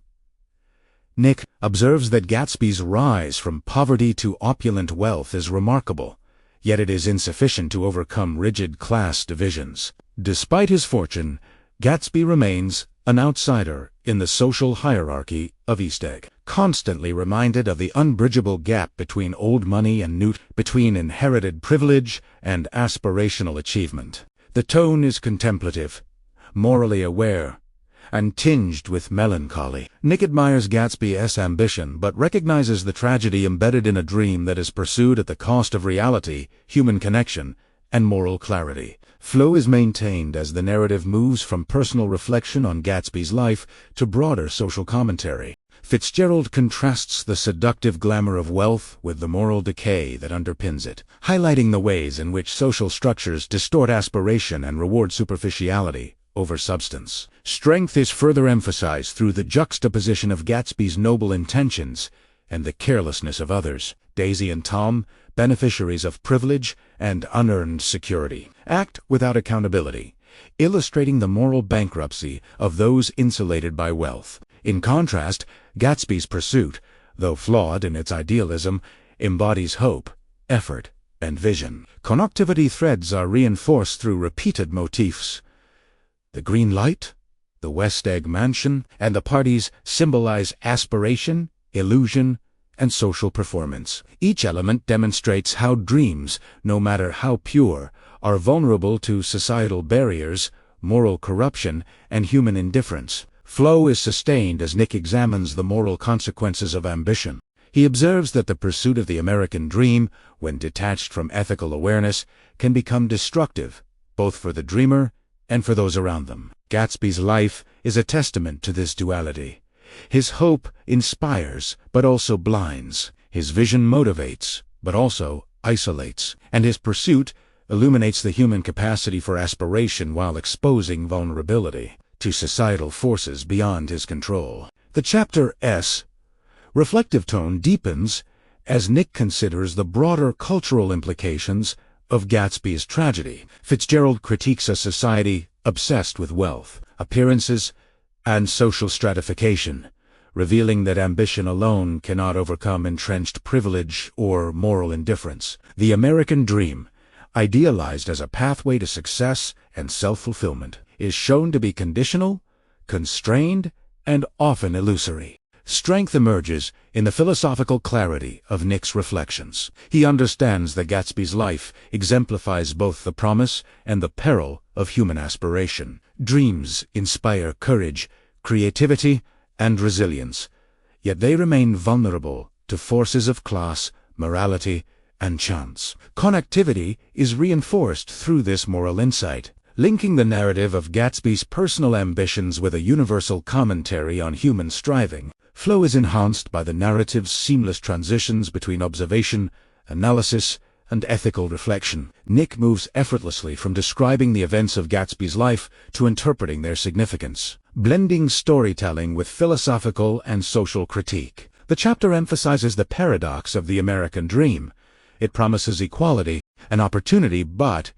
Nick observes that Gatsby's rise from poverty to opulent wealth is remarkable, yet it is insufficient to overcome rigid class divisions. Despite his fortune, Gatsby remains an outsider in the social hierarchy of East Egg, constantly reminded of the unbridgeable gap between old money and new, between inherited privilege and aspirational achievement. The tone is contemplative, morally aware, and tinged with melancholy. Nick admires Gatsby's ambition, but recognizes the tragedy embedded in a dream that is pursued at the cost of reality, human connection, and moral clarity. Flow is maintained as the narrative moves from personal reflection on Gatsby's life to broader social commentary. Fitzgerald contrasts the seductive glamour of wealth with the moral decay that underpins it, highlighting the ways in which social structures distort aspiration and reward superficiality over substance. Strength is further emphasized through the juxtaposition of Gatsby's noble intentions and the carelessness of others. Daisy and Tom, beneficiaries of privilege and unearned security, act without accountability, illustrating the moral bankruptcy of those insulated by wealth. In contrast, Gatsby's pursuit, though flawed in its idealism, embodies hope, effort, and vision. Connectivity threads are reinforced through repeated motifs. The green light, the West Egg mansion, and the parties symbolize aspiration, illusion, and social performance. Each element demonstrates how dreams, no matter how pure, are vulnerable to societal barriers, moral corruption, and human indifference. Flow is sustained as Nick examines the moral consequences of ambition. He observes that the pursuit of the American dream, when detached from ethical awareness, can become destructive, both for the dreamer and for those around them. Gatsby's life is a testament to this duality. His hope inspires, but also blinds. His vision motivates, but also isolates. And his pursuit illuminates the human capacity for aspiration while exposing vulnerability to societal forces beyond his control. The chapter's reflective tone deepens as Nick considers the broader cultural implications of Gatsby's tragedy. Fitzgerald critiques a society obsessed with wealth, appearances, and social stratification, revealing that ambition alone cannot overcome entrenched privilege or moral indifference. The American dream, idealized as a pathway to success and self-fulfillment, is shown to be conditional, constrained, and often illusory. Strength emerges in the philosophical clarity of Nick's reflections. He understands that Gatsby's life exemplifies both the promise and the peril of human aspiration. Dreams inspire courage, creativity, and resilience, yet they remain vulnerable to forces of class, morality, and chance. Connectivity is reinforced through this moral insight, linking the narrative of Gatsby's personal ambitions with a universal commentary on human striving. Flow is enhanced by the narrative's seamless transitions between observation, analysis, and ethical reflection. Nick moves effortlessly from describing the events of Gatsby's life to interpreting their significance, blending storytelling with philosophical and social critique. The chapter emphasizes the paradox of the American dream. It promises equality and opportunity, but,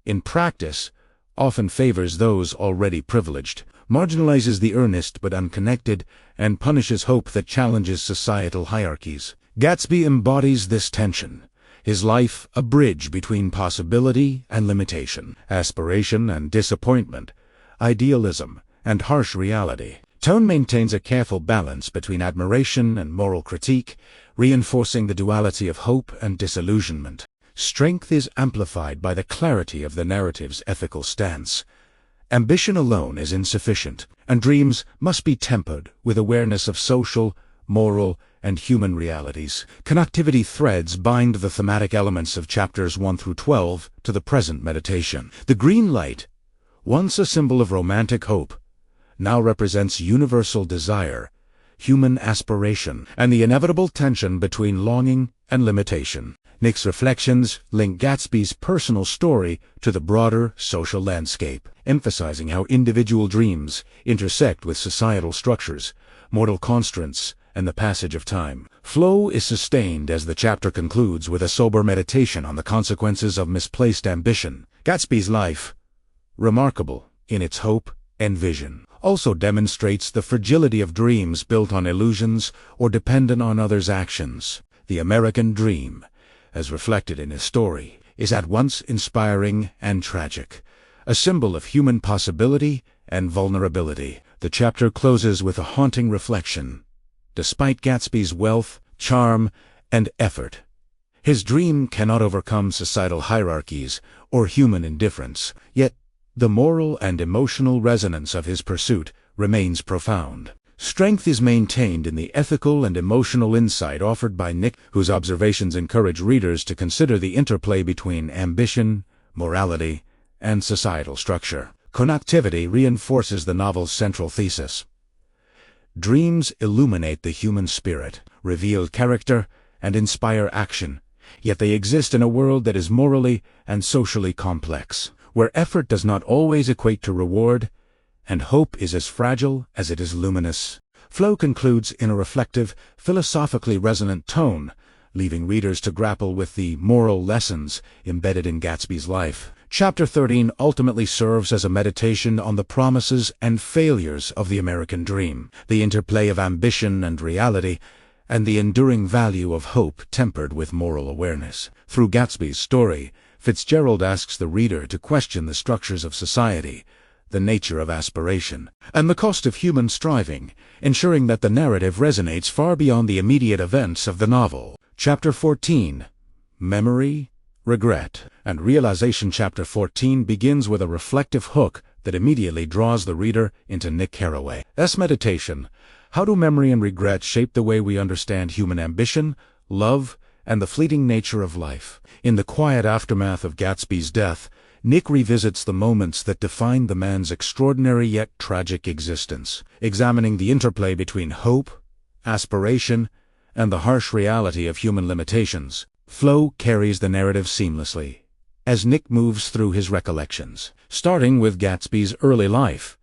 in practice, often favors those already privileged, marginalizes the earnest but unconnected, and punishes hope that challenges societal hierarchies. Gatsby embodies this tension, his life a bridge between possibility and limitation, aspiration and disappointment, idealism and harsh reality. Tone maintains a careful balance between admiration and moral critique, reinforcing the duality of hope and disillusionment. Strength is amplified by the clarity of the narrative's ethical stance. Ambition alone is insufficient, and dreams must be tempered with awareness of social, moral, and human realities. Connectivity threads bind the thematic elements of chapters 1 through 12 to the present meditation. The green light, once a symbol of romantic hope, now represents universal desire, human aspiration, and the inevitable tension between longing and limitation. Nick's reflections link Gatsby's personal story to the broader social landscape, emphasizing how individual dreams intersect with societal structures, mortal constraints, and the passage of time. Flow is sustained as the chapter concludes with a sober meditation on the consequences of misplaced ambition. Gatsby's life, remarkable in its hope and vision, also demonstrates the fragility of dreams built on illusions or dependent on others' actions. The American dream, as reflected in his story, is at once inspiring and tragic, a symbol of human possibility and vulnerability. The The chapter closes with a haunting reflection. Despite Gatsby's wealth, charm, and effort, his dream cannot overcome societal hierarchies or human indifference, yet the moral and emotional resonance of his pursuit remains profound. Strength is maintained in the ethical and emotional insight offered by Nick, whose observations encourage readers to consider the interplay between ambition, morality, and societal structure. Connectivity reinforces the novel's central thesis. Dreams illuminate the human spirit, reveal character, and inspire action, yet they exist in a world that is morally and socially complex, where effort does not always equate to reward, and hope is as fragile as it is luminous. Flow concludes in a reflective, philosophically resonant tone, leaving readers to grapple with the moral lessons embedded in Gatsby's life. Chapter 13 ultimately serves as a meditation on the promises and failures of the American dream, the interplay of ambition and reality, and the enduring value of hope tempered with moral awareness. Through Gatsby's story, Fitzgerald asks the reader to question the structures of society, the nature of aspiration, and the cost of human striving, ensuring that the narrative resonates far beyond the immediate events of the novel. Chapter 14, Memory, Regret, and Realization. Chapter 14 begins with a reflective hook that immediately draws the reader into Nick Carraway's meditation. How do memory and regret shape the way we understand human ambition, love, and the fleeting nature of life? In the quiet aftermath of Gatsby's death, Nick revisits the moments that defined the man's extraordinary yet tragic existence, examining the interplay between hope, aspiration, and the harsh reality of human limitations. Flow carries the narrative seamlessly, as Nick moves through his recollections, starting with Gatsby's early life,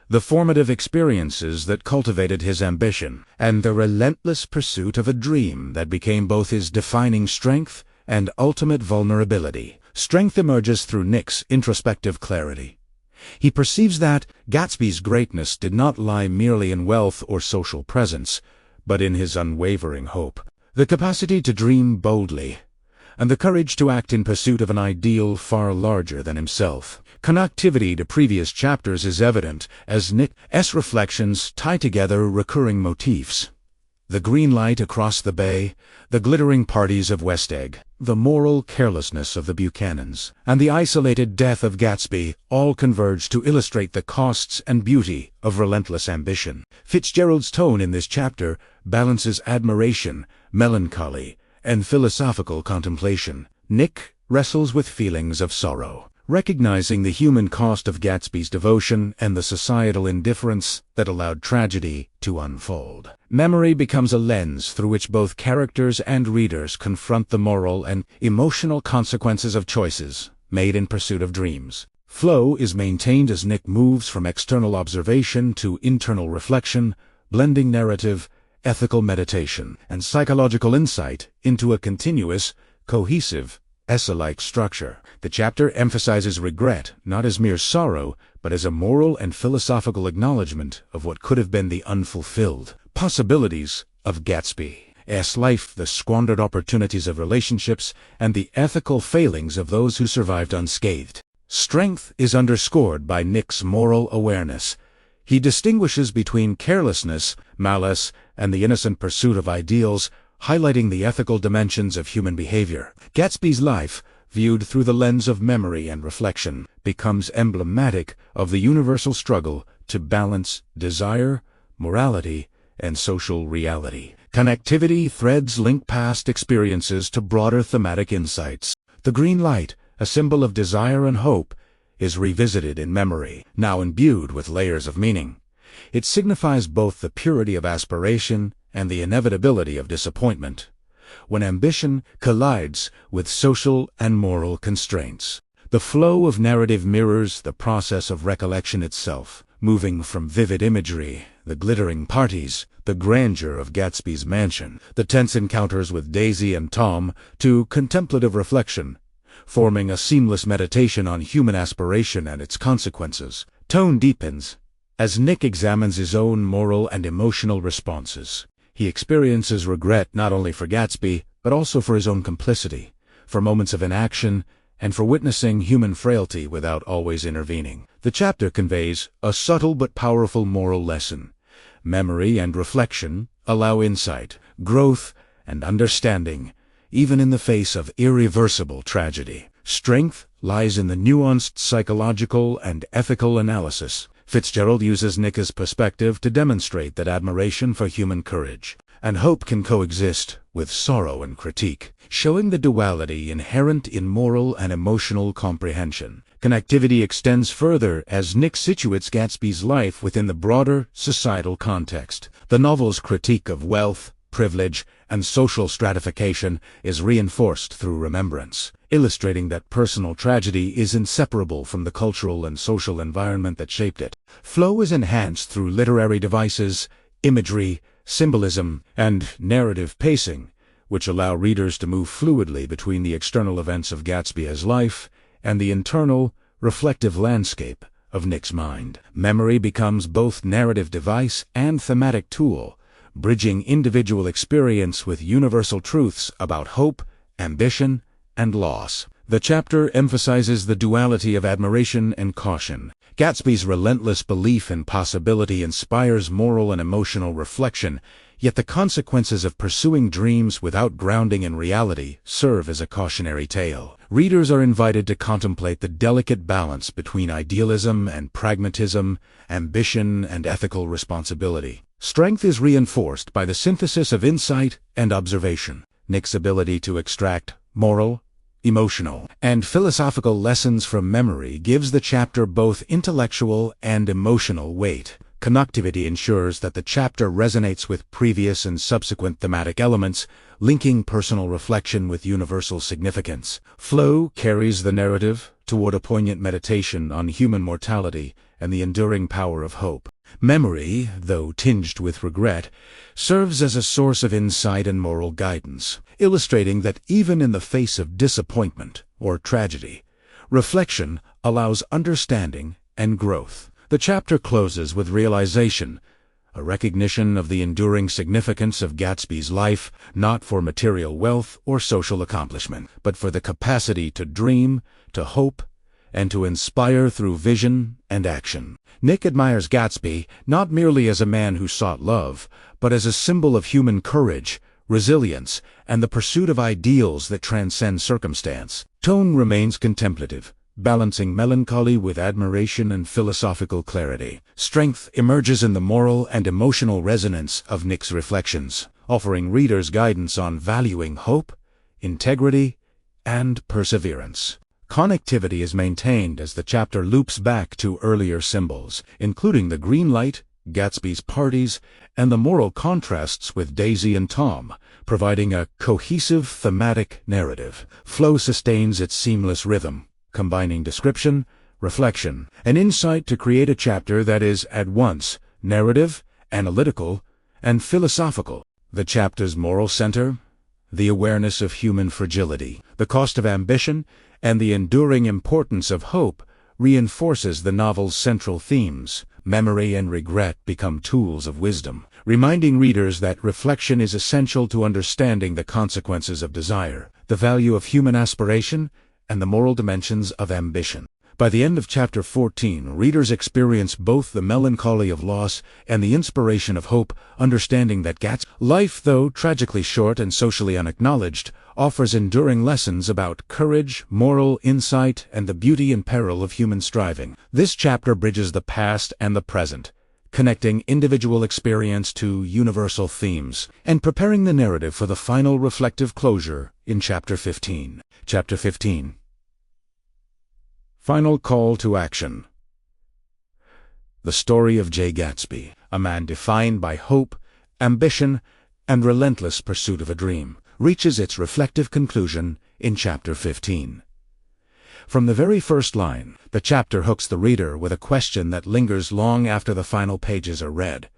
the formative experiences that cultivated his ambition, and the relentless pursuit of a dream that became both his defining strength and ultimate vulnerability. Strength emerges through Nick's introspective clarity. He perceives that Gatsby's greatness did not lie merely in wealth or social presence, but in his unwavering hope, the capacity to dream boldly, and the courage to act in pursuit of an ideal far larger than himself. Connectivity to previous chapters is evident as Nick's reflections tie together recurring motifs. The green light across the bay, the glittering parties of West Egg, the moral carelessness of the Buchanans, and the isolated death of Gatsby all converge to illustrate the costs and beauty of relentless ambition. Fitzgerald's tone in this chapter balances admiration, melancholy, and philosophical contemplation. Nick wrestles with feelings of sorrow, recognizing the human cost of Gatsby's devotion and the societal indifference that allowed tragedy to unfold. Memory becomes a lens through which both characters and readers confront the moral and emotional consequences of choices made in pursuit of dreams. Flow is maintained as Nick moves from external observation to internal reflection, blending narrative, ethical meditation, and psychological insight into a continuous, cohesive, essay-like structure. The chapter emphasizes regret not as mere sorrow, but as a moral and philosophical acknowledgement of what could have been the unfulfilled possibilities of Gatsby's life, the squandered opportunities of relationships, and the ethical failings of those who survived unscathed. Strength is underscored by Nick's moral awareness. He distinguishes between carelessness, malice, and the innocent pursuit of ideals, highlighting the ethical dimensions of human behavior. Gatsby's life, viewed through the lens of memory and reflection, becomes emblematic of the universal struggle to balance desire, morality, and social reality. Connectivity threads link past experiences to broader thematic insights. The green light, a symbol of desire and hope, is revisited in memory, now imbued with layers of meaning. It signifies both the purity of aspiration and the inevitability of disappointment, when ambition collides with social and moral constraints. The flow of narrative mirrors the process of recollection itself, moving from vivid imagery, the glittering parties, the grandeur of Gatsby's mansion, the tense encounters with Daisy and Tom, to contemplative reflection, forming a seamless meditation on human aspiration and its consequences. Tone deepens as Nick examines his own moral and emotional responses. He experiences regret not only for Gatsby, but also for his own complicity, for moments of inaction, and for witnessing human frailty without always intervening. The chapter conveys a subtle but powerful moral lesson. Memory and reflection allow insight, growth, and understanding, even in the face of irreversible tragedy. Strength lies in the nuanced psychological and ethical analysis. Fitzgerald uses Nick's perspective to demonstrate that admiration for human courage and hope can coexist with sorrow and critique, showing the duality inherent in moral and emotional comprehension. Connectivity extends further as Nick situates Gatsby's life within the broader societal context. The novel's critique of wealth, privilege, and social stratification is reinforced through remembrance, illustrating that personal tragedy is inseparable from the cultural and social environment that shaped it. Flow is enhanced through literary devices, imagery, symbolism, and narrative pacing, which allow readers to move fluidly between the external events of Gatsby's life and the internal, reflective landscape of Nick's mind. Memory becomes both narrative device and thematic tool, bridging individual experience with universal truths about hope, ambition, and loss. The chapter emphasizes the duality of admiration and caution. Gatsby's relentless belief in possibility inspires moral and emotional reflection, yet the consequences of pursuing dreams without grounding in reality serve as a cautionary tale. Readers are invited to contemplate the delicate balance between idealism and pragmatism, ambition and ethical responsibility. Strength is reinforced by the synthesis of insight and observation. Nick's ability to extract moral, emotional, and philosophical lessons from memory gives the chapter both intellectual and emotional weight. Connectivity ensures that the chapter resonates with previous and subsequent thematic elements, linking personal reflection with universal significance. Flow carries the narrative toward a poignant meditation on human mortality and the enduring power of hope. Memory, though tinged with regret, serves as a source of insight and moral guidance, illustrating that even in the face of disappointment or tragedy, reflection allows understanding and growth. The chapter closes with realization, a recognition of the enduring significance of Gatsby's life, not for material wealth or social accomplishment, but for the capacity to dream, to hope, and to inspire through vision and action. Nick admires Gatsby not merely as a man who sought love, but as a symbol of human courage, resilience, and the pursuit of ideals that transcend circumstance. Tone remains contemplative, balancing melancholy with admiration and philosophical clarity. Strength emerges in the moral and emotional resonance of Nick's reflections, offering readers guidance on valuing hope, integrity, and perseverance. Connectivity is maintained as the chapter loops back to earlier symbols, including the green light, Gatsby's parties, and the moral contrasts with Daisy and Tom, providing a cohesive thematic narrative. Flow sustains its seamless rhythm, combining description, reflection, and insight to create a chapter that is at once narrative, analytical, and philosophical. The chapter's moral center, the awareness of human fragility, the cost of ambition, and the enduring importance of hope, reinforces the novel's central themes. Memory and regret become tools of wisdom, reminding readers that reflection is essential to understanding the consequences of desire, the value of human aspiration, and the moral dimensions of ambition. By the end of chapter 14, readers experience both the melancholy of loss and the inspiration of hope, understanding that Gatsby's life, though tragically short and socially unacknowledged, offers enduring lessons about courage, moral insight, and the beauty and peril of human striving. This chapter bridges the past and the present, connecting individual experience to universal themes, and preparing the narrative for the final reflective closure in chapter 15. Chapter 15. Final call to action. The story of J. Gatsby, a man defined by hope, ambition, and relentless pursuit of a dream, reaches its reflective conclusion in chapter 15. From the very first line, the chapter hooks the reader with a question that lingers long after the final pages are read.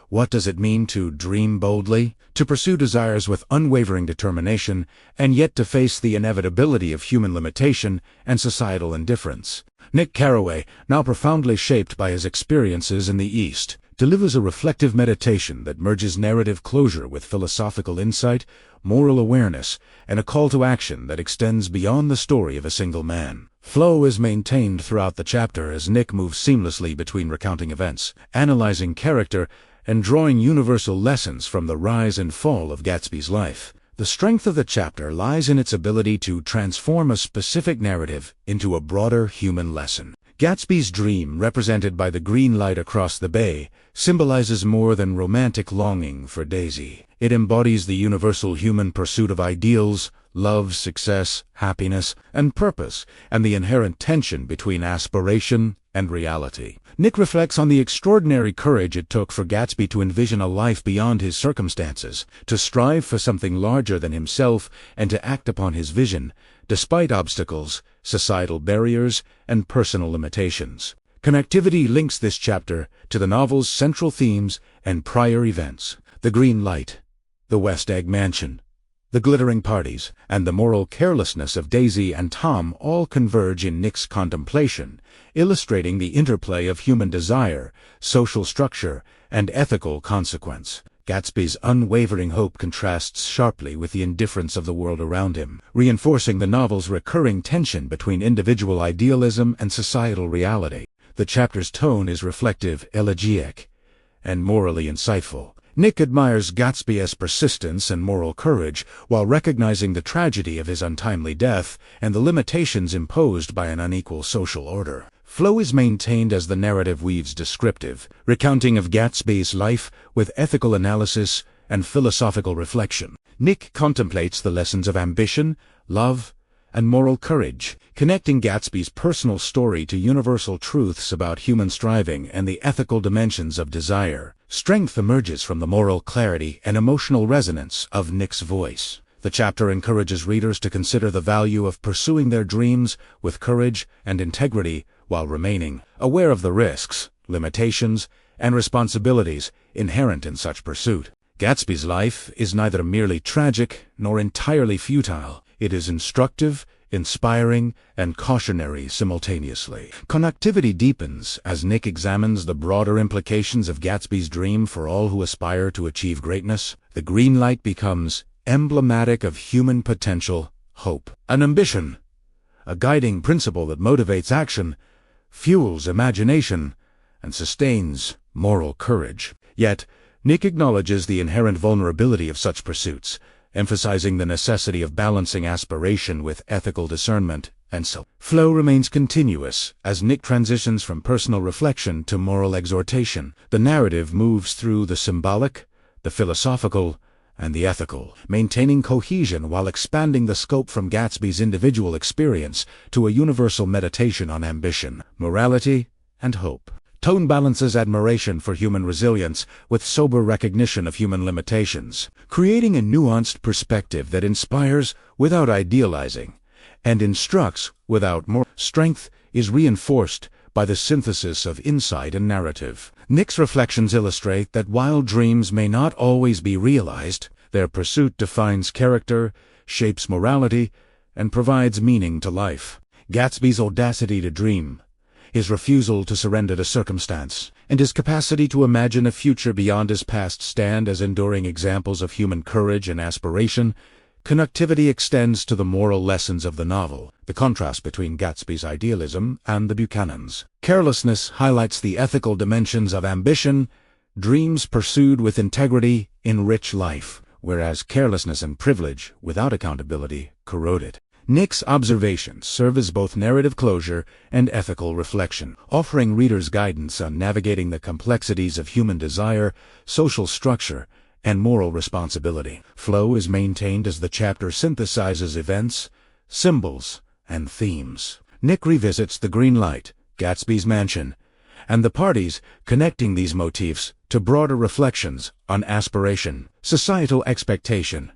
What does it mean to dream boldly, to pursue desires with unwavering determination, and yet to face the inevitability of human limitation and societal indifference? Nick Carraway, now profoundly shaped by his experiences in the East, delivers a reflective meditation that merges narrative closure with philosophical insight, moral awareness, and a call to action that extends beyond the story of a single man. Flow is maintained throughout the chapter as Nick moves seamlessly between recounting events, analyzing character, and drawing universal lessons from the rise and fall of Gatsby's life. The strength of the chapter lies in its ability to transform a specific narrative into a broader human lesson. Gatsby's dream, represented by the green light across the bay, symbolizes more than romantic longing for Daisy. It embodies the universal human pursuit of ideals, love, success, happiness, and purpose, and the inherent tension between aspiration and reality. Nick reflects on the extraordinary courage it took for Gatsby to envision a life beyond his circumstances, to strive for something larger than himself, and to act upon his vision, despite obstacles, societal barriers, and personal limitations. Connectivity links this chapter to the novel's central themes and prior events. The green light, the West Egg Mansion, the glittering parties, and the moral carelessness of Daisy and Tom all converge in Nick's contemplation, illustrating the interplay of human desire, social structure, and ethical consequence. Gatsby's unwavering hope contrasts sharply with the indifference of the world around him, reinforcing the novel's recurring tension between individual idealism and societal reality. The chapter's tone is reflective, elegiac, and morally insightful. Nick admires Gatsby's persistence and moral courage, while recognizing the tragedy of his untimely death and the limitations imposed by an unequal social order. Flow is maintained as the narrative weaves descriptive, recounting of Gatsby's life with ethical analysis and philosophical reflection. Nick contemplates the lessons of ambition, love, and moral courage, connecting Gatsby's personal story to universal truths about human striving and the ethical dimensions of desire. Strength emerges from the moral clarity and emotional resonance of Nick's voice. The chapter encourages readers to consider the value of pursuing their dreams with courage and integrity while remaining aware of the risks, limitations, and responsibilities inherent in such pursuit. Gatsby's life is neither merely tragic nor entirely futile. It is instructive, inspiring, and cautionary simultaneously. Connectivity deepens as Nick examines the broader implications of Gatsby's dream for all who aspire to achieve greatness. The green light becomes emblematic of human potential, hope, and ambition, a guiding principle that motivates action, fuels imagination, and sustains moral courage. Yet, Nick acknowledges the inherent vulnerability of such pursuits, emphasizing the necessity of balancing aspiration with ethical discernment and flow remains continuous as Nick transitions from personal reflection to moral exhortation. The narrative moves through the symbolic, the philosophical, and the ethical, maintaining cohesion while expanding the scope from Gatsby's individual experience to a universal meditation on ambition, morality, and hope. Tone balances admiration for human resilience with sober recognition of human limitations, creating a nuanced perspective that inspires without idealizing and instructs without more. Strength is reinforced by the synthesis of insight and narrative. Nick's reflections illustrate that while dreams may not always be realized, their pursuit defines character, shapes morality, and provides meaning to life. Gatsby's audacity to dream, his refusal to surrender to circumstance, and his capacity to imagine a future beyond his past stand as enduring examples of human courage and aspiration. Connectivity extends to the moral lessons of the novel. The contrast between Gatsby's idealism and the Buchanan's carelessness highlights the ethical dimensions of ambition. Dreams pursued with integrity enrich life, whereas carelessness and privilege without accountability corrode it. Nick's observations serve as both narrative closure and ethical reflection, offering readers guidance on navigating the complexities of human desire, social structure, and moral responsibility. Flow is maintained as the chapter synthesizes events, symbols, and themes. Nick revisits the green light, Gatsby's mansion, and the parties, connecting these motifs to broader reflections on aspiration, societal expectation,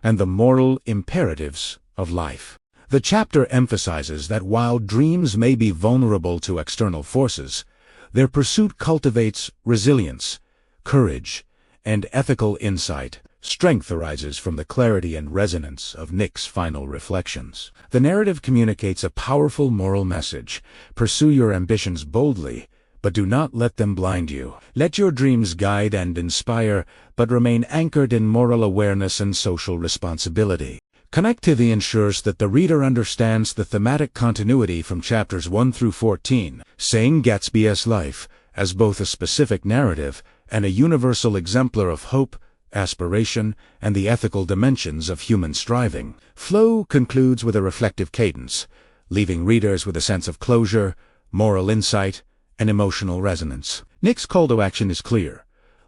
and the moral imperatives of life. The chapter emphasizes that while dreams may be vulnerable to external forces, their pursuit cultivates resilience, courage, and ethical insight. Strength arises from the clarity and resonance of Nick's final reflections. The narrative communicates a powerful moral message. Pursue your ambitions boldly, but do not let them blind you. Let your dreams guide and inspire, but remain anchored in moral awareness and social responsibility. Connectivity ensures that the reader understands the thematic continuity from chapters 1 through 14, seeing Gatsby's life as both a specific narrative and a universal exemplar of hope, aspiration, and the ethical dimensions of human striving. Flow concludes with a reflective cadence, leaving readers with a sense of closure, moral insight, and emotional resonance. Nick's call to action is clear.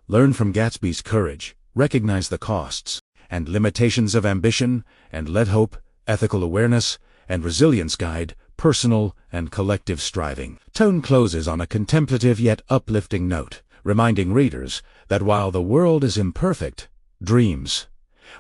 Learn from Gatsby's courage, recognize the costs and limitations of ambition, and let hope, ethical awareness, and resilience guide personal and collective striving. Tone closes on a contemplative yet uplifting note, reminding readers that while the world is imperfect, dreams,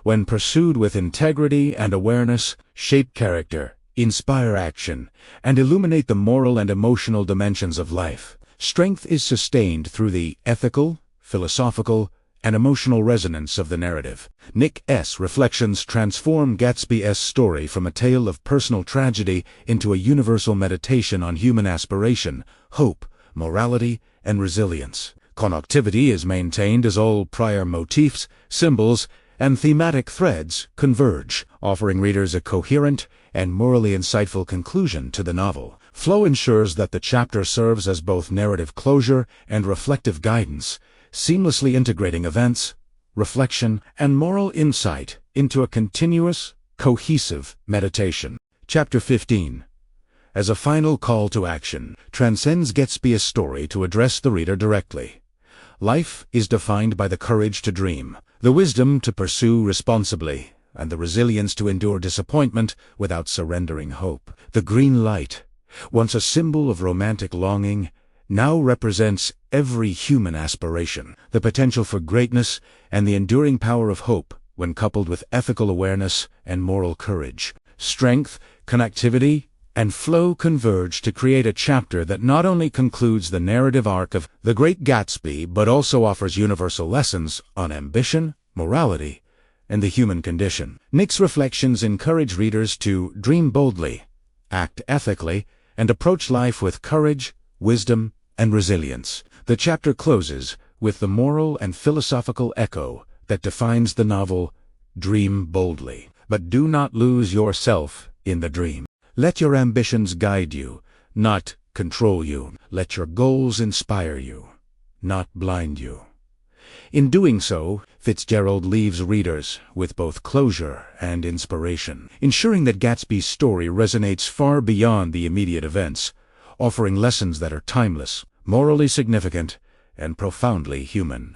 when pursued with integrity and awareness, shape character, inspire action, and illuminate the moral and emotional dimensions of life. Strength is sustained through the ethical, philosophical, and emotional resonance of the narrative. Nick's reflections transform Gatsby's story from a tale of personal tragedy into a universal meditation on human aspiration, hope, morality, and resilience. Connectivity is maintained as all prior motifs, symbols, and thematic threads converge, offering readers a coherent and morally insightful conclusion to the novel. Flow ensures that the chapter serves as both narrative closure and reflective guidance, seamlessly integrating events, reflection, and moral insight into a continuous, cohesive meditation. Chapter 15, as a final call to action, transcends Gatsby's story to address the reader directly. Life is defined by the courage to dream, the wisdom to pursue responsibly, and the resilience to endure disappointment without surrendering hope. The green light, once a symbol of romantic longing, now represents every human aspiration, the potential for greatness, and the enduring power of hope when coupled with ethical awareness and moral courage. Strength, connectivity, and flow converge to create a chapter that not only concludes the narrative arc of The Great Gatsby, but also offers universal lessons on ambition, morality, and the human condition. Nick's reflections encourage readers to dream boldly, act ethically, and approach life with courage, wisdom, and resilience. The chapter closes with the moral and philosophical echo that defines the novel: dream boldly, but do not lose yourself in the dream. Let your ambitions guide you, not control you. Let your goals inspire you, not blind you. In doing so, Fitzgerald leaves readers with both closure and inspiration, ensuring that Gatsby's story resonates far beyond the immediate events, offering lessons that are timeless, morally significant, and profoundly human.